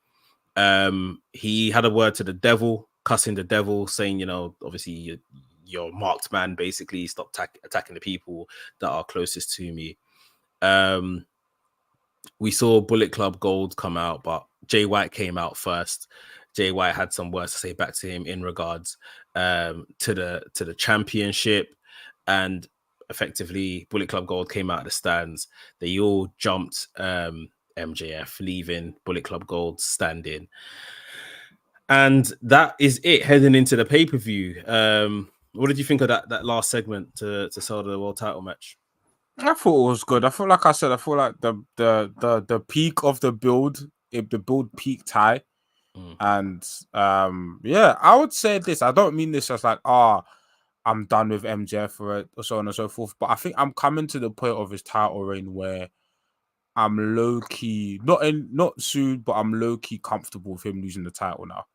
He had a word to the devil, cussing the devil, saying, obviously you're a marked man, basically. Stop attacking the people that are closest to me. We saw Bullet Club Gold come out, but Jay White came out first. Jay White had some words to say back to him in regards to the championship, and effectively Bullet Club Gold came out of the stands. They all jumped MJF, leaving Bullet Club Gold standing. And that is it heading into the pay-per-view. What did you think of that last segment to sell the world title match? I thought it was good. I feel like the peak of the build, if the build peaked high. And I would say this. I don't mean this as like, I'm done with MJF or so on and so forth. But I think I'm coming to the point of his title reign where I'm low key, not soon, but I'm low key comfortable with him losing the title now.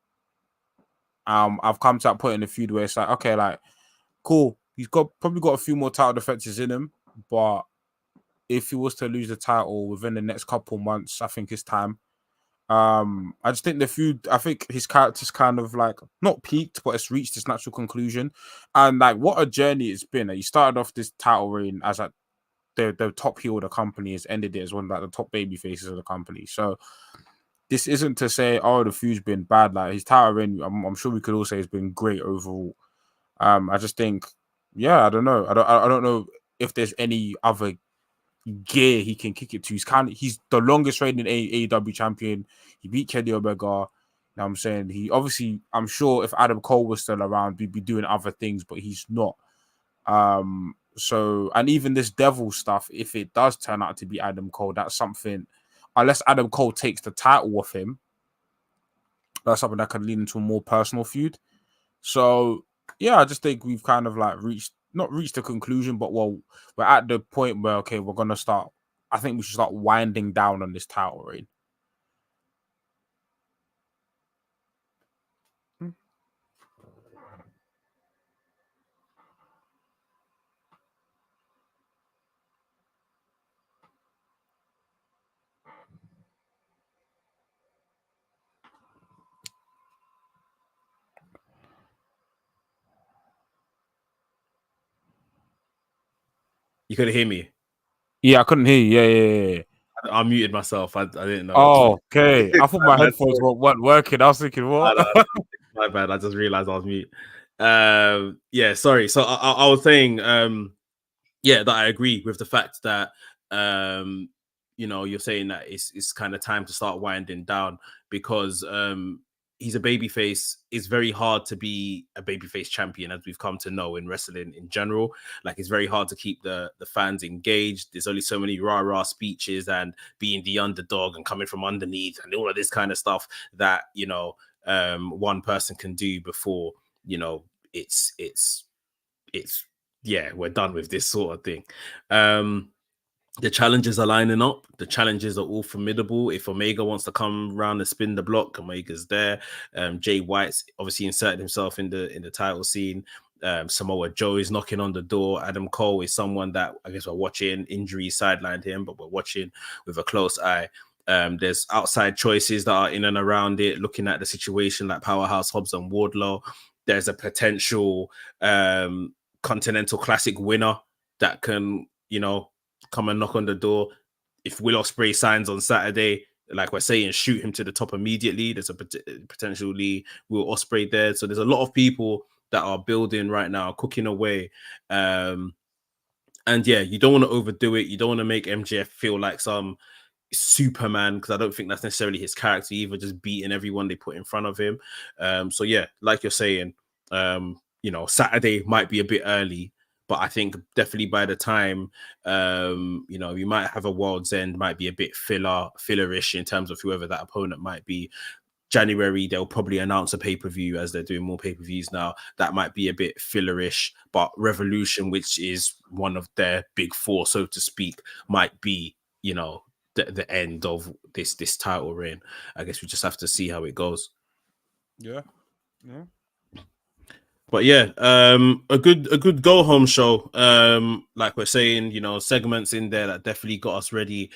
I've come to that point in the feud where it's like, okay, like, cool. He's probably got a few more title defenses in him, but if he was to lose the title within the next couple months, I think it's time. I just think the feud, I think his character's kind of like not peaked, but it's reached its natural conclusion. And like, what a journey it's been. He started off this title reign as like the top heel of the company, has ended it as one of like the top baby faces of the company. So this isn't to say, the feud's been bad. Like, his title reign, I'm sure we could all say it's been great overall. I just think, I don't know. I don't know if there's any other gear he can kick it to. He's the longest reigning AEW champion. He beat Kenny Omega. You know what I'm saying? I'm sure if Adam Cole was still around, we'd be doing other things, but he's not. So, and even this devil stuff, if it does turn out to be Adam Cole, that's something, unless Adam Cole takes the title off him, that's something that could lead into a more personal feud. So, I just think we've kind of like not reached a conclusion, but we're at the point where, okay, we're going to start, I think we should start winding down on this title reign. You couldn't hear me? Yeah, I couldn't hear you. Yeah. I muted myself. I didn't know. Oh, okay. I thought my headphones weren't working. I was thinking, what? My bad. I just realized I was mute. Sorry. So I was saying, that I agree with the fact that, you're saying that it's kind of time to start winding down, because he's a babyface. It's very hard to be a babyface champion, as we've come to know in wrestling in general. Like, it's very hard to keep the fans engaged. There's only so many rah-rah speeches and being the underdog and coming from underneath and all of this kind of stuff that, one person can do before, it's we're done with this sort of thing. The challenges are lining up. The challenges are all formidable. If Omega wants to come around and spin the block, Omega's there. Jay White's obviously inserted himself in the title scene. Samoa Joe is knocking on the door. Adam Cole is someone that I guess we're watching. Injuries sidelined him, but we're watching with a close eye. There's outside choices that are in and around it, looking at the situation like Powerhouse Hobbs and Wardlow. There's a potential Continental Classic winner that can, come and knock on the door. If Will Ospreay signs on Saturday, like we're saying, shoot him to the top immediately. There's a potentially Will Ospreay there. So there's a lot of people that are building right now, cooking away. And you don't want to overdo it. You don't want to make MJF feel like some Superman, because I don't think that's necessarily his character either, just beating everyone they put in front of him. So yeah, like you're saying, Saturday might be a bit early, but I think definitely by the time we might have a World's End, might be a bit fillerish in terms of whoever that opponent might be. January, they'll probably announce a pay-per-view, as they're doing more pay-per-views now. That might be a bit fillerish, but Revolution, which is one of their big four, so to speak, might be, the end of this title reign. I guess we just have to see how it goes. Yeah. But yeah, a good go home show. Like we're saying, segments in there that definitely got us ready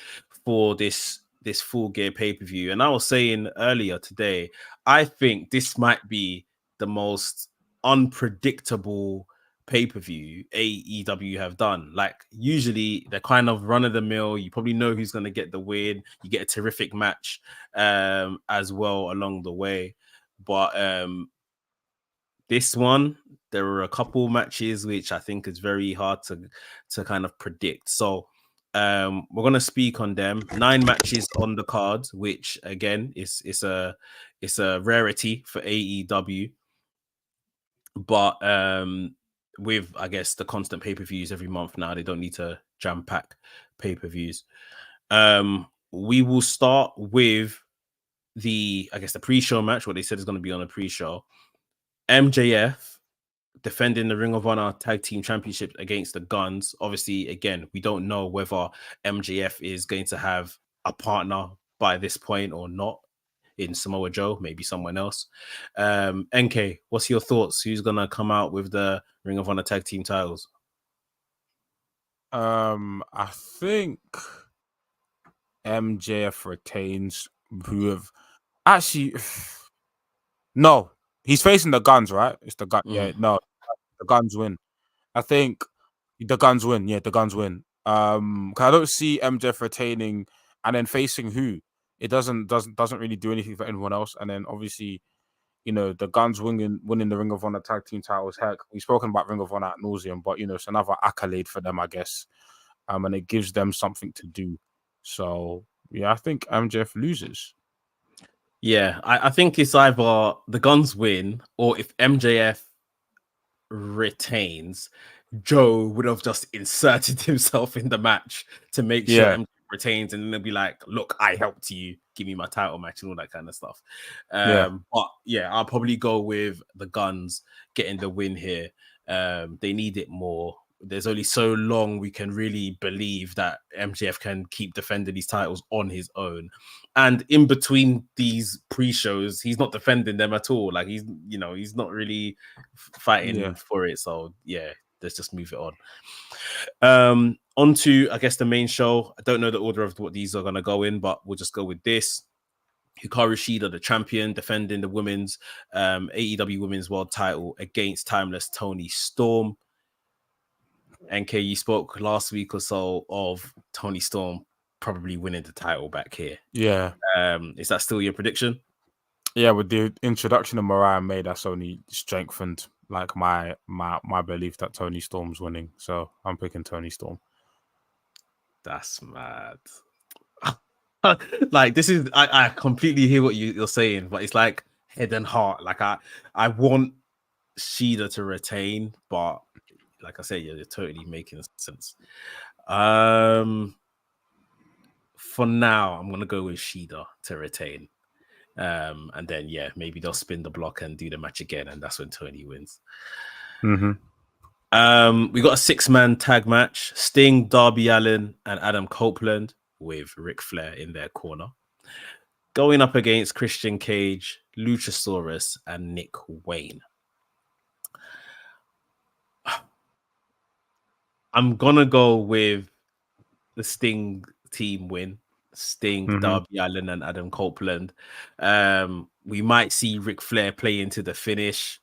for this Full Gear pay-per-view. And I was saying earlier today, I think this might be the most unpredictable pay-per-view AEW have done. Like, usually they're kind of run-of-the-mill. You probably know who's going to get the win. You get a terrific match as well along the way. But this one, there were a couple matches which I think is very hard to kind of predict. So we're gonna speak on them. 9 matches on the card, which again is a rarity for AEW. But with, I guess, the constant pay-per-views every month now, they don't need to jam-pack pay-per-views. We will start with the pre-show match, what they said is going to be on a pre-show. MJF defending the Ring of Honor Tag Team Championship against the Guns. Obviously, again, we don't know whether MJF is going to have a partner by this point or not in Samoa Joe, maybe someone else. NK, what's your thoughts? Who's going to come out with the Ring of Honor Tag Team titles? I think MJF retains. No, he's facing the Guns, right? It's the Guns. Yeah, no, the Guns win. I think the Guns win. Yeah, the Guns win. 'Cause I don't see MJF retaining and then facing who. It doesn't really do anything for anyone else. And then obviously, the Guns winning the Ring of Honor Tag Team titles. Heck, we've spoken about Ring of Honor ad nauseum, but it's another accolade for them, I guess. And it gives them something to do. So yeah, I think MJF loses. Yeah, I think it's either the Guns win, or if MJF retains, Joe would have just inserted himself in the match to make sure MJF retains, and then they'll be like, look, I helped you, give me my title match and all that kind of stuff. But yeah, I'll probably go with the Guns getting the win here. They need it more. There's only so long we can really believe that MJF can keep defending these titles on his own. And in between these pre-shows, he's not defending them at all. Like, he's not really fighting for it. So yeah, let's just move it on. Onto, I guess, the main show. I don't know the order of what these are going to go in, but we'll just go with this. Hikaru Shida, the champion, defending the women's AEW Women's World Title against Timeless Toni Storm. NK, you spoke last week or so of Toni Storm probably winning the title back here. Yeah. Is that still your prediction? Yeah, with the introduction of Mariah May, that's only strengthened like my belief that Toni Storm's winning. So I'm picking Toni Storm. That's mad. Like, this is, I completely hear what you're saying, but it's like head and heart. Like, I want Shida to retain, but like I said, you're totally making sense. For now, I'm gonna go with Shida to retain. And then maybe they'll spin the block and do the match again, and that's when Tony wins. Mm-hmm. We got a 6-man tag match: Sting, Darby Allin, and Adam Copeland, with Ric Flair in their corner, going up against Christian Cage, Luchasaurus, and Nick Wayne. I'm gonna go with the Sting team win. Sting, Darby Allin, and Adam Copeland. We might see Ric Flair play into the finish,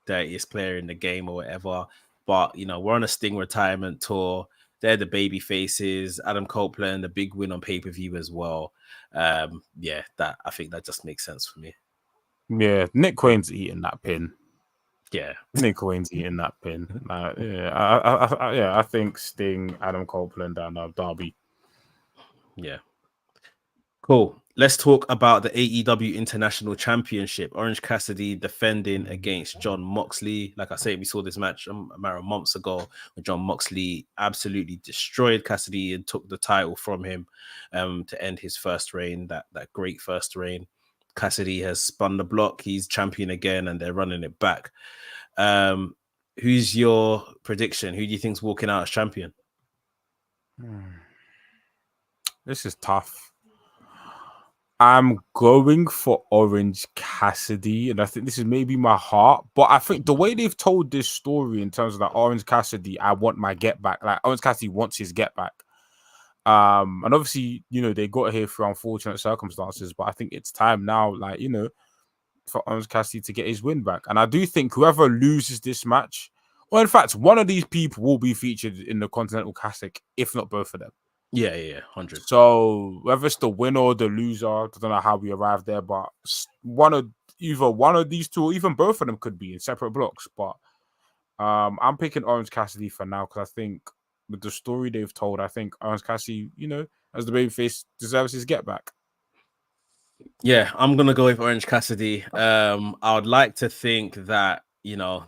dirtiest player in the game or whatever. But we're on a Sting retirement tour. They're the baby faces. Adam Copeland, a big win on pay-per-view as well. I think that just makes sense for me. Yeah, Nick Wayne's eating that pin. Yeah, Nick Wayne's eating that pin. I think Sting, Adam Copeland, and Darby. Yeah. Cool. Let's talk about the AEW International Championship. Orange Cassidy defending against John Moxley. Like I say, we saw this match a matter of months ago when John Moxley absolutely destroyed Cassidy and took the title from him to end his first reign, that great first reign. Cassidy has spun the block. He's champion again, and they're running it back. Who's your prediction? Who do you think's walking out as champion? This is tough. I'm going for Orange Cassidy, and I think this is maybe my heart, but I think the way they've told this story in terms of that Orange Cassidy, I want my get back. Like Orange Cassidy wants his get back. And obviously, they got here through unfortunate circumstances, but I think it's time now, like, for Orange Cassidy to get his win back. And I do think whoever loses this match, or in fact, one of these people will be featured in the Continental Classic, if not both of them. Yeah, 100. So whether it's the winner or the loser, I don't know how we arrived there, but either one of these two, or even both of them could be in separate blocks. But I'm picking Orange Cassidy for now because I think with the story they've told, I think Orange Cassidy, as the babyface, deserves his get back. Yeah, I'm gonna go with Orange Cassidy. I would like to think that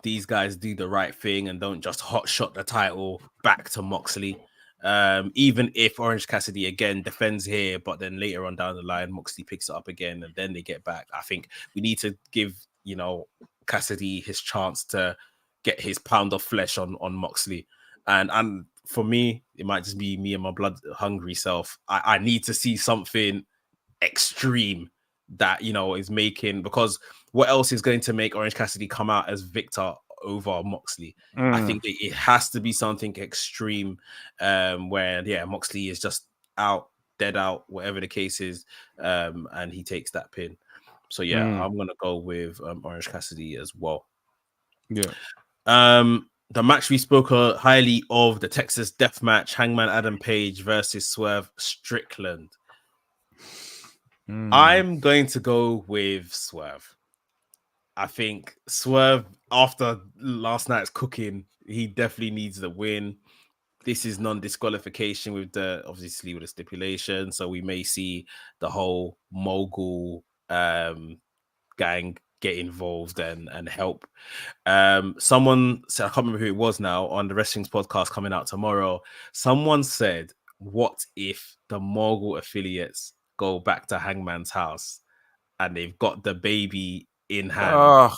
these guys do the right thing and don't just hot shot the title back to Moxley. Even if Orange Cassidy again defends here, but then later on down the line, Moxley picks it up again and then they get back. I think we need to give, Cassidy his chance to get his pound of flesh on Moxley. And for me, it might just be me and my blood hungry self. I need to see something extreme that, is making, because what else is going to make Orange Cassidy come out as victor over Moxley? I think it has to be something extreme where Moxley is just dead out, whatever the case is, and he takes that pin. So I'm gonna go with Orange Cassidy as well. The match we spoke highly of, the Texas Death Match, Hangman Adam Page versus Swerve Strickland. I'm going to go with Swerve. I think Swerve, after last night's cooking, he definitely needs the win. This is non-disqualification with the stipulation, so we may see the whole mogul gang get involved and help. Someone said, I can't remember who it was now, on the Wrestling's podcast coming out tomorrow. Someone said, what if the mogul affiliates go back to Hangman's house and they've got the baby in hand?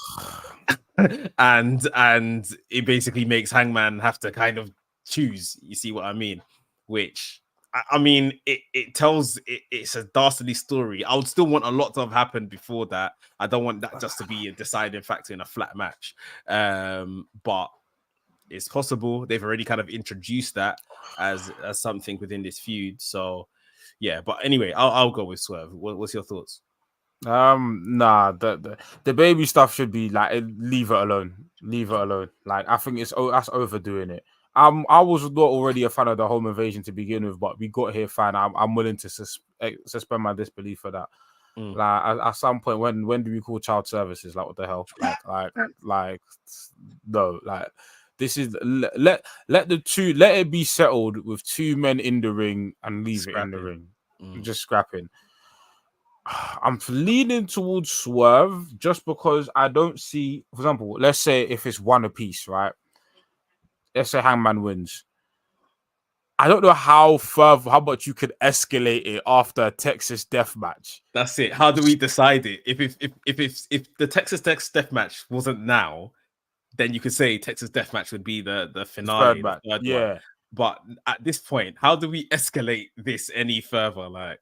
And it basically makes Hangman have to kind of choose, you see what I mean? Which, I mean, it tells, it's a dastardly story. I would still want a lot to have happened before that. I don't want that just to be a deciding factor in a flat match. But it's possible. They've already kind of introduced that as something within this feud. So yeah, but anyway, I'll go with Swerve. What's your thoughts? Nah, the baby stuff should be like, leave it alone. Like, I think that's overdoing it. I was not already a fan of the home invasion to begin with, but we got here fine. I'm willing to suspend my disbelief for that. Like at some point, when do we call child services? Like, what the hell? Like no, like this is let it be settled with two men in the ring and leave it in the ring. Just scrapping. I'm leaning towards Swerve just because I don't see, for example, let's say if it's one apiece, right? Let's say Hangman wins. I don't know how much you could escalate it after a Texas Death Match. That's it. How do we decide it? If the Texas Death Match wasn't now, then you could say Texas Death Match would be the finale, the third one. But at this point, how do we escalate this any further? Like,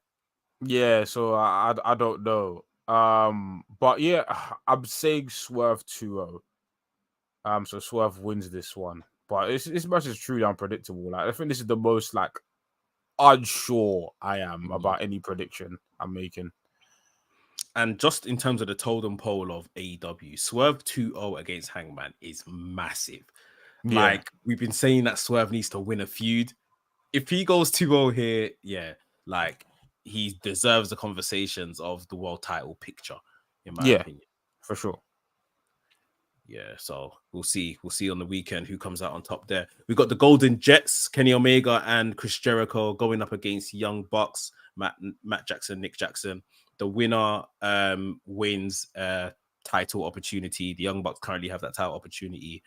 yeah, so I don't know. But yeah, I'm saying Swerve 2-0. So Swerve wins this one. But this match is truly unpredictable. Like, I think this is the most like unsure I am about any prediction I'm making. And just in terms of the totem pole of AEW, Swerve 2-0 against Hangman is massive. Yeah. Like, we've been saying that Swerve needs to win a feud. If he goes 2-0 here, yeah, like, he deserves the conversations of the world title picture, in my opinion. For sure. Yeah, so we'll see. We'll see on the weekend who comes out on top there. We've got the Golden Jets, Kenny Omega and Chris Jericho, going up against Young Bucks Matt Jackson, Nick Jackson. The winner wins title opportunity. The Young Bucks currently have that title opportunity.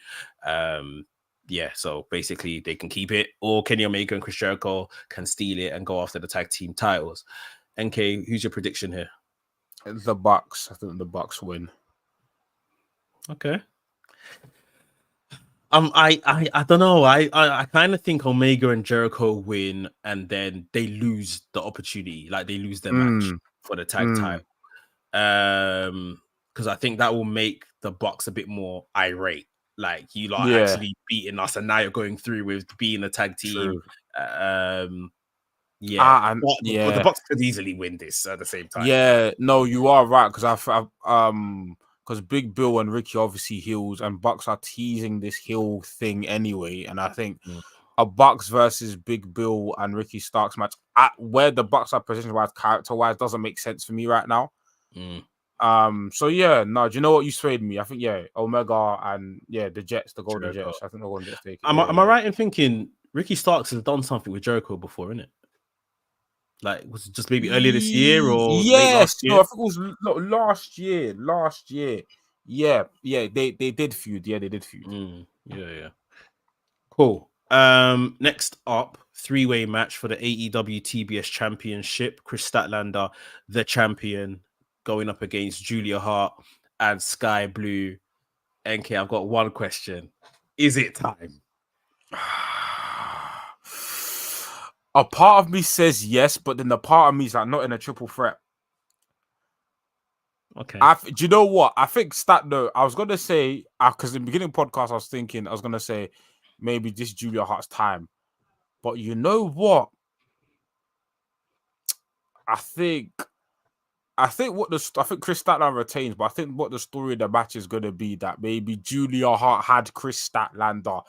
Yeah, so basically they can keep it, or Kenny Omega and Chris Jericho can steal it and go after the tag team titles. NK, who's your prediction here? The Bucks. I think the Bucks win. Okay. I don't know. I kind of think Omega and Jericho win, and then they lose the opportunity, like they lose their match for the tag title. Because I think that will make the Bucks a bit more irate. Like, you lot actually beating us, and now you're going through with being a tag team. True. But the Bucks could easily win this at the same time. Yeah, no, you are right, because because Big Bill and Ricky obviously heels, and Bucks are teasing this heel thing anyway, and I think a Bucks versus Big Bill and Ricky Starks match at where the Bucks are position wise, character wise, doesn't make sense for me right now. So yeah, no, do you know what, you swayed me? I think Omega and the Jets, the Golden Jets. I think the Golden Jets take it. Am I right in thinking Ricky Starks has done something with Jericho before, innit? Like, was it just maybe earlier this year or late last year? No, I think it was last year. Yeah, they did feud. Yeah, they did feud. Yeah. Cool. Next up, 3-way match for the AEW TBS Championship. Chris Statlander, the champion, going up against Julia Hart and Sky Blue. NK, I've got one question. Is it time? A part of me says yes, but then the part of me is like, not in a triple threat. Okay. Do you know what? I think Statler, I was going to say, because in the beginning of the podcast, I was going to say maybe this Julia Hart's time. But you know what? I think Chris Statlander retains, but I think what the story of the match is going to be that maybe Julia Hart had Chris Statlander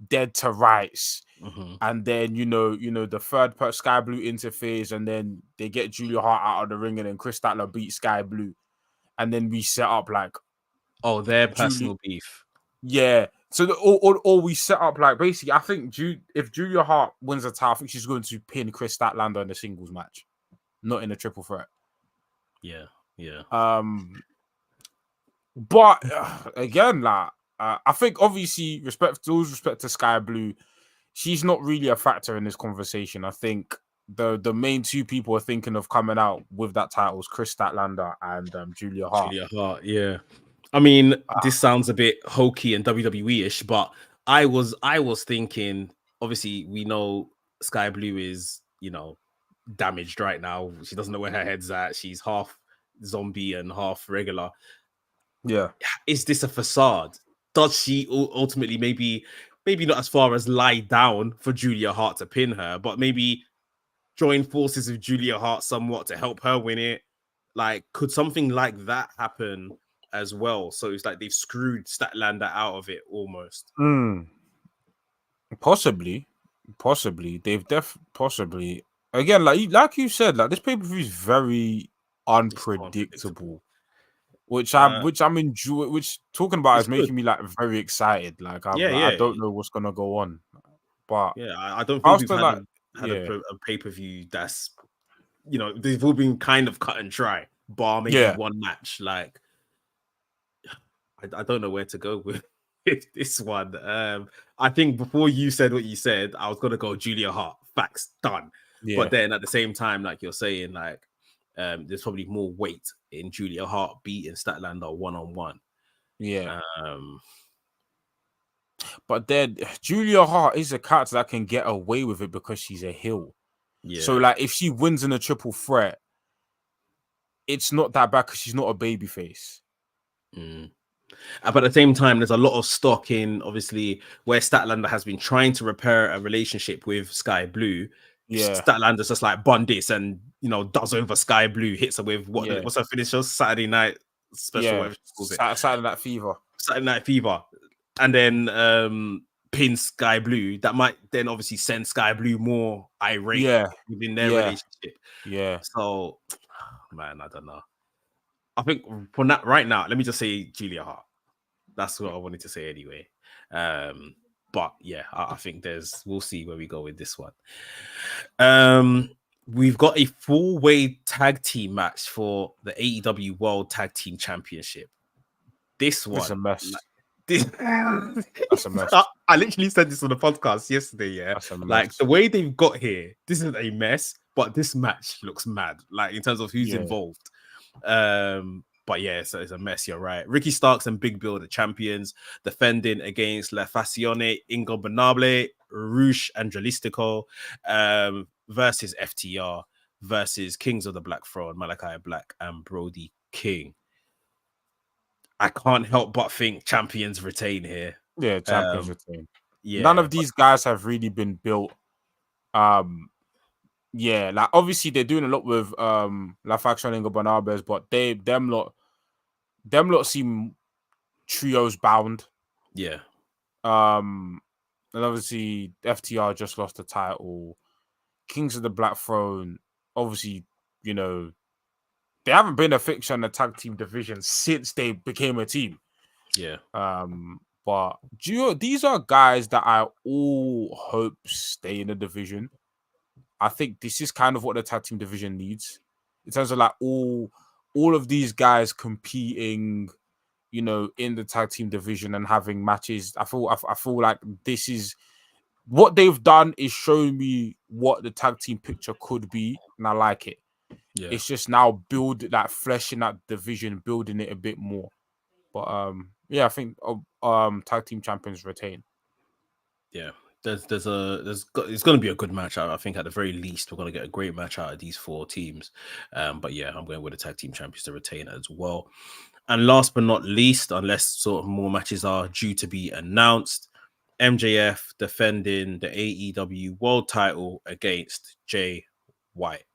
dead to rights. And then the third part, Sky Blue interferes, and then they get Julia Hart out of the ring, and then Chris Statler beats Sky Blue, and then we set up like their personal beef. Yeah, so or we set up like basically. I think if Julia Hart wins the title, I think she's going to pin Chris Statlander in a singles match, not in a triple threat. Yeah. But again, like I think obviously respect to Sky Blue. She's not really a factor in this conversation. I think the main two people are thinking of coming out with that title is Chris Statlander and Julia Hart. Yeah. I mean, this sounds a bit hokey and WWE-ish, but I was thinking, obviously, we know Sky Blue is, damaged right now. She doesn't know where her head's at. She's half zombie and half regular. Yeah. Is this a facade? Does she ultimately maybe not as far as lie down for Julia Hart to pin her, but maybe join forces with Julia Hart somewhat to help her win it? Like, could something like that happen as well? So it's like they've screwed Statlander out of it almost. Possibly. They've possibly. Again, like you said, like this pay-per-view is very unpredictable. Which I'm enjoying. Which talking about is making me like very excited. Like I don't know what's gonna go on, but I don't think we've had a pay-per-view that's they've all been kind of cut and dry, bar maybe one match. Like I don't know where to go with this one. I think before you said what you said, I was gonna go Julia Hart. Facts done. Yeah. But then at the same time, like you're saying, like there's probably more weight in Julia Hart beating Statlander one-on-one. Yeah. But then Julia Hart is a character that can get away with it because she's a heel. Yeah. So like if she wins in a triple threat, it's not that bad because she's not a babyface. But at the same time, there's a lot of stock in obviously where Statlander has been trying to repair a relationship with Sky Blue. Yeah, Statlander's just like bun this and does over Sky Blue, hits her with what's her finisher? Saturday Night Special. Saturday Night Fever. Saturday Night Fever, and then pin Sky Blue. That might then obviously send Sky Blue more irate within their relationship. Yeah. So, man, I don't know. I think for that right now, let me just say Julia Hart. That's what I wanted to say anyway. But yeah, I think we'll see where we go with this one. we've got a full-way tag team match for the AEW World Tag Team Championship. This It's a one, mess. this, That's a mess. I literally said this on the podcast yesterday. Yeah, That's a like mess. the way they've got here, this is a mess. But this match looks mad, like in terms of who's Yeah. involved. But yeah, it's a mess. You're right. Ricky Starks and Big Bill, the champions, defending against La Facione, Ingobernable, Rouge Andralistico, versus FTR versus Kings of the Black Throne, Malachi Black and Brody King. I can't help but think champions retain here. Yeah, champions retain. None Yeah, of these guys have really been built. Yeah, like obviously they're doing a lot with La Faction and Barnabas, but them lot seem trios bound. yeah, And obviously FTR just lost the title. Kings of the Black Throne, obviously, you know, they haven't been a fixture in the tag team division since they became a team. yeah. But these are guys that I all hope stay in the division. I think this is kind of what the tag team division needs in terms of like all of these guys competing, you know, in the tag team division and having matches. I feel like this is what they've done is showing me what the tag team picture could be, and I like it. Yeah. It's just now fleshing that division, building it a bit more. But yeah, I think tag team champions retain. Yeah. It's going to be a good match. I think at the very least we're going to get a great match out of these four teams. But yeah, I'm going with the tag team champions to retain as well. And last but not least, unless sort of more matches are due to be announced, MJF defending the AEW World Title against Jay White.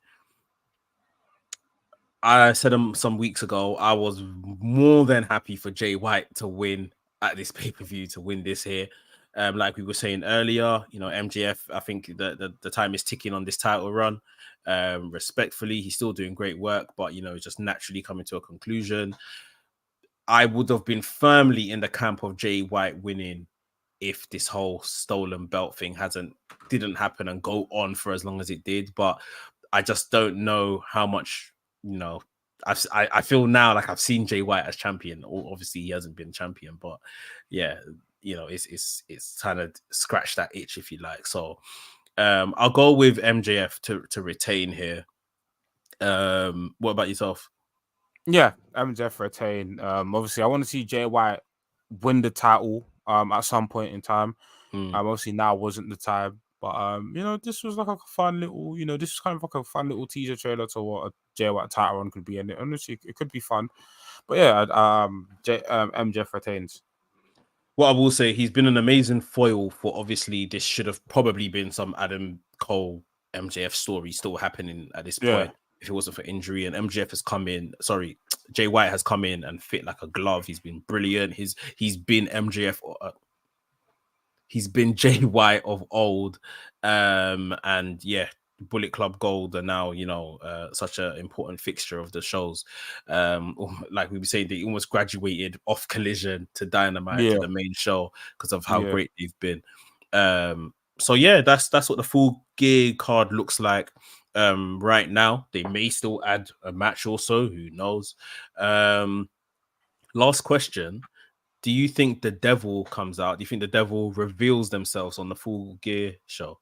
I said some weeks ago, I was more than happy for Jay White to win at this pay-per-view, to win this here. Like we were saying earlier, you know, MJF, I think the time is ticking on this title run. Respectfully, he's still doing great work, but, you know, just naturally coming to a conclusion. I would have been firmly in the camp of Jay White winning if this whole stolen belt thing didn't happen and go on for as long as it did. But I just don't know how much, you know, I feel now like I've seen Jay White as champion. Obviously, he hasn't been champion, but yeah, you know, it's trying to scratch that itch, if you like. So I'll go with MJF to retain here. What about yourself? Yeah, MJF retain. Obviously, I want to see Jay White win the title at some point in time. Obviously now wasn't the time, but you know, this was like a fun little, you know, this is kind of like a fun little teaser trailer to what a Jay White title run could be, and honestly, it could be fun. But yeah, MJF retains. What I will say, he's been an amazing foil for, obviously this should have probably been some Adam Cole MJF story still happening at this point if it wasn't for injury. And MJF has come in, Jay White has come in and fit like a glove. He's been brilliant. He's been MJF, he's been Jay White of old. And yeah, Bullet Club Gold are now, you know, such an important fixture of the shows. Like we were saying, they almost graduated off Collision to Dynamite to the main show because of how great they've been. So yeah, that's what the full gear card looks like right now. They may still add a match also, who knows. Last question. Do you think the Devil comes out? Do you think the Devil reveals themselves on the Full Gear show?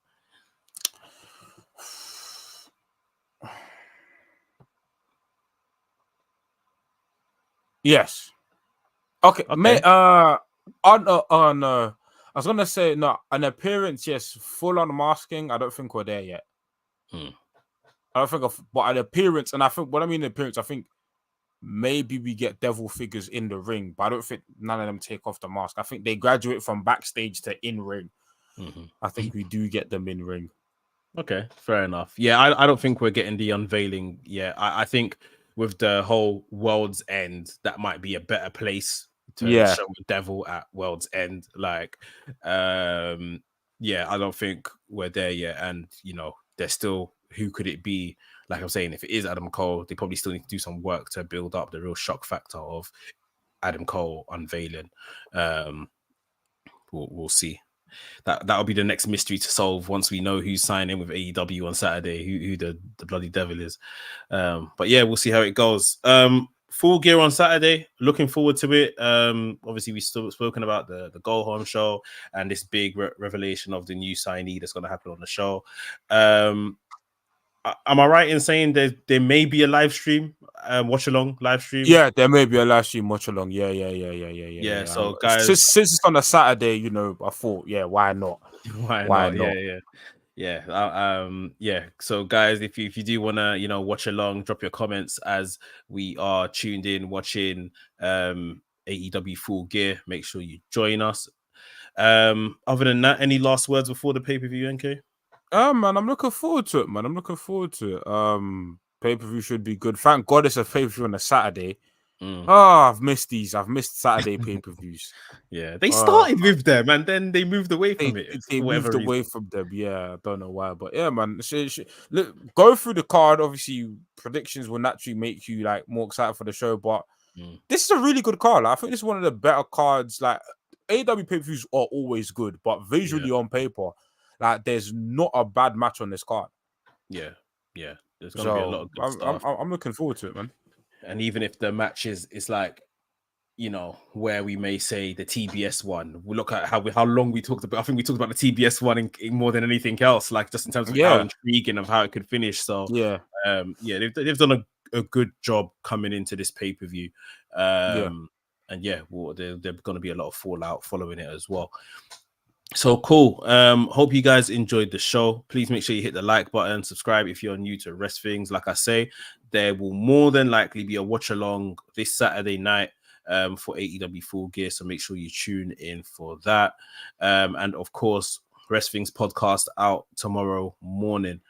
Yes. Okay. On I was gonna say no, an appearance, yes. Full on masking, I don't think we're there yet. I don't think but an appearance, and I think what I mean appearance, I think maybe we get devil figures in the ring, but I don't think none of them take off the mask. I think they graduate from backstage to in ring. I think we do get them in ring. Okay, fair enough. Yeah, I don't think we're getting the unveiling yet. I think with the whole World's End, that might be a better place to show the Devil at World's End. Like, yeah, I don't think we're there yet. And, you know, there's still, who could it be? Like I'm saying, if it is Adam Cole, they probably still need to do some work to build up the real shock factor of Adam Cole unveiling. We'll see. that'll be the next mystery to solve once we know who's signing with AEW on Saturday, who the bloody devil is. But yeah, we'll see how it goes. Full Gear on Saturday. Looking forward to it. Obviously, we still spoken about the Go Home show and this big revelation of the new signee that's going to happen on the show. Am I right in saying there may be a live stream, watch along live stream? Yeah, there may be a live stream watch along. Yeah. So guys, since it's on a Saturday, you know, I thought, yeah, why not? why not? Yeah. So guys, if you do want to, watch along, drop your comments as we are tuned in watching AEW Full Gear. Make sure you join us. Other than that, any last words before the pay-per-view, NK? Man, I'm looking forward to it, man. I'm looking forward to it. Pay-per-view should be good. Thank God it's a pay-per-view on a Saturday. I've missed these. I've missed Saturday pay-per-views. Yeah, they started with them and then they moved away from it. They moved away from them. Yeah, I don't know why, but yeah, man. Look, go through the card. Obviously, predictions will naturally make you like more excited for the show, but this is a really good card. Like, I think this is one of the better cards. Like, AEW pay-per-views are always good, but visually on paper, like, there's not a bad match on this card. Yeah. There's gonna be a lot of good stuff. I'm looking forward to it, man. And even if the match is like, where we may say the TBS one, we'll look at how long we talked about. I think we talked about the TBS one in more than anything else, like just in terms of how intriguing of how it could finish. So they've done a good job coming into this pay-per-view. And there's going to be a lot of fallout following it as well. So cool. Hope you guys enjoyed the show. Please make sure you hit the like button, subscribe if you're new to Things. Like I say, there will more than likely be a watch along this Saturday night for AEW Full Gear. So make sure you tune in for that. And of course, Things podcast out tomorrow morning.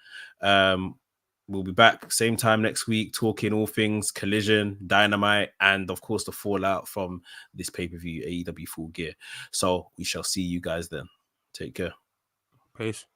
We'll be back same time next week, talking all things Collision, Dynamite, and of course the fallout from this pay-per-view, AEW Full Gear. So we shall see you guys then. Take care. Peace.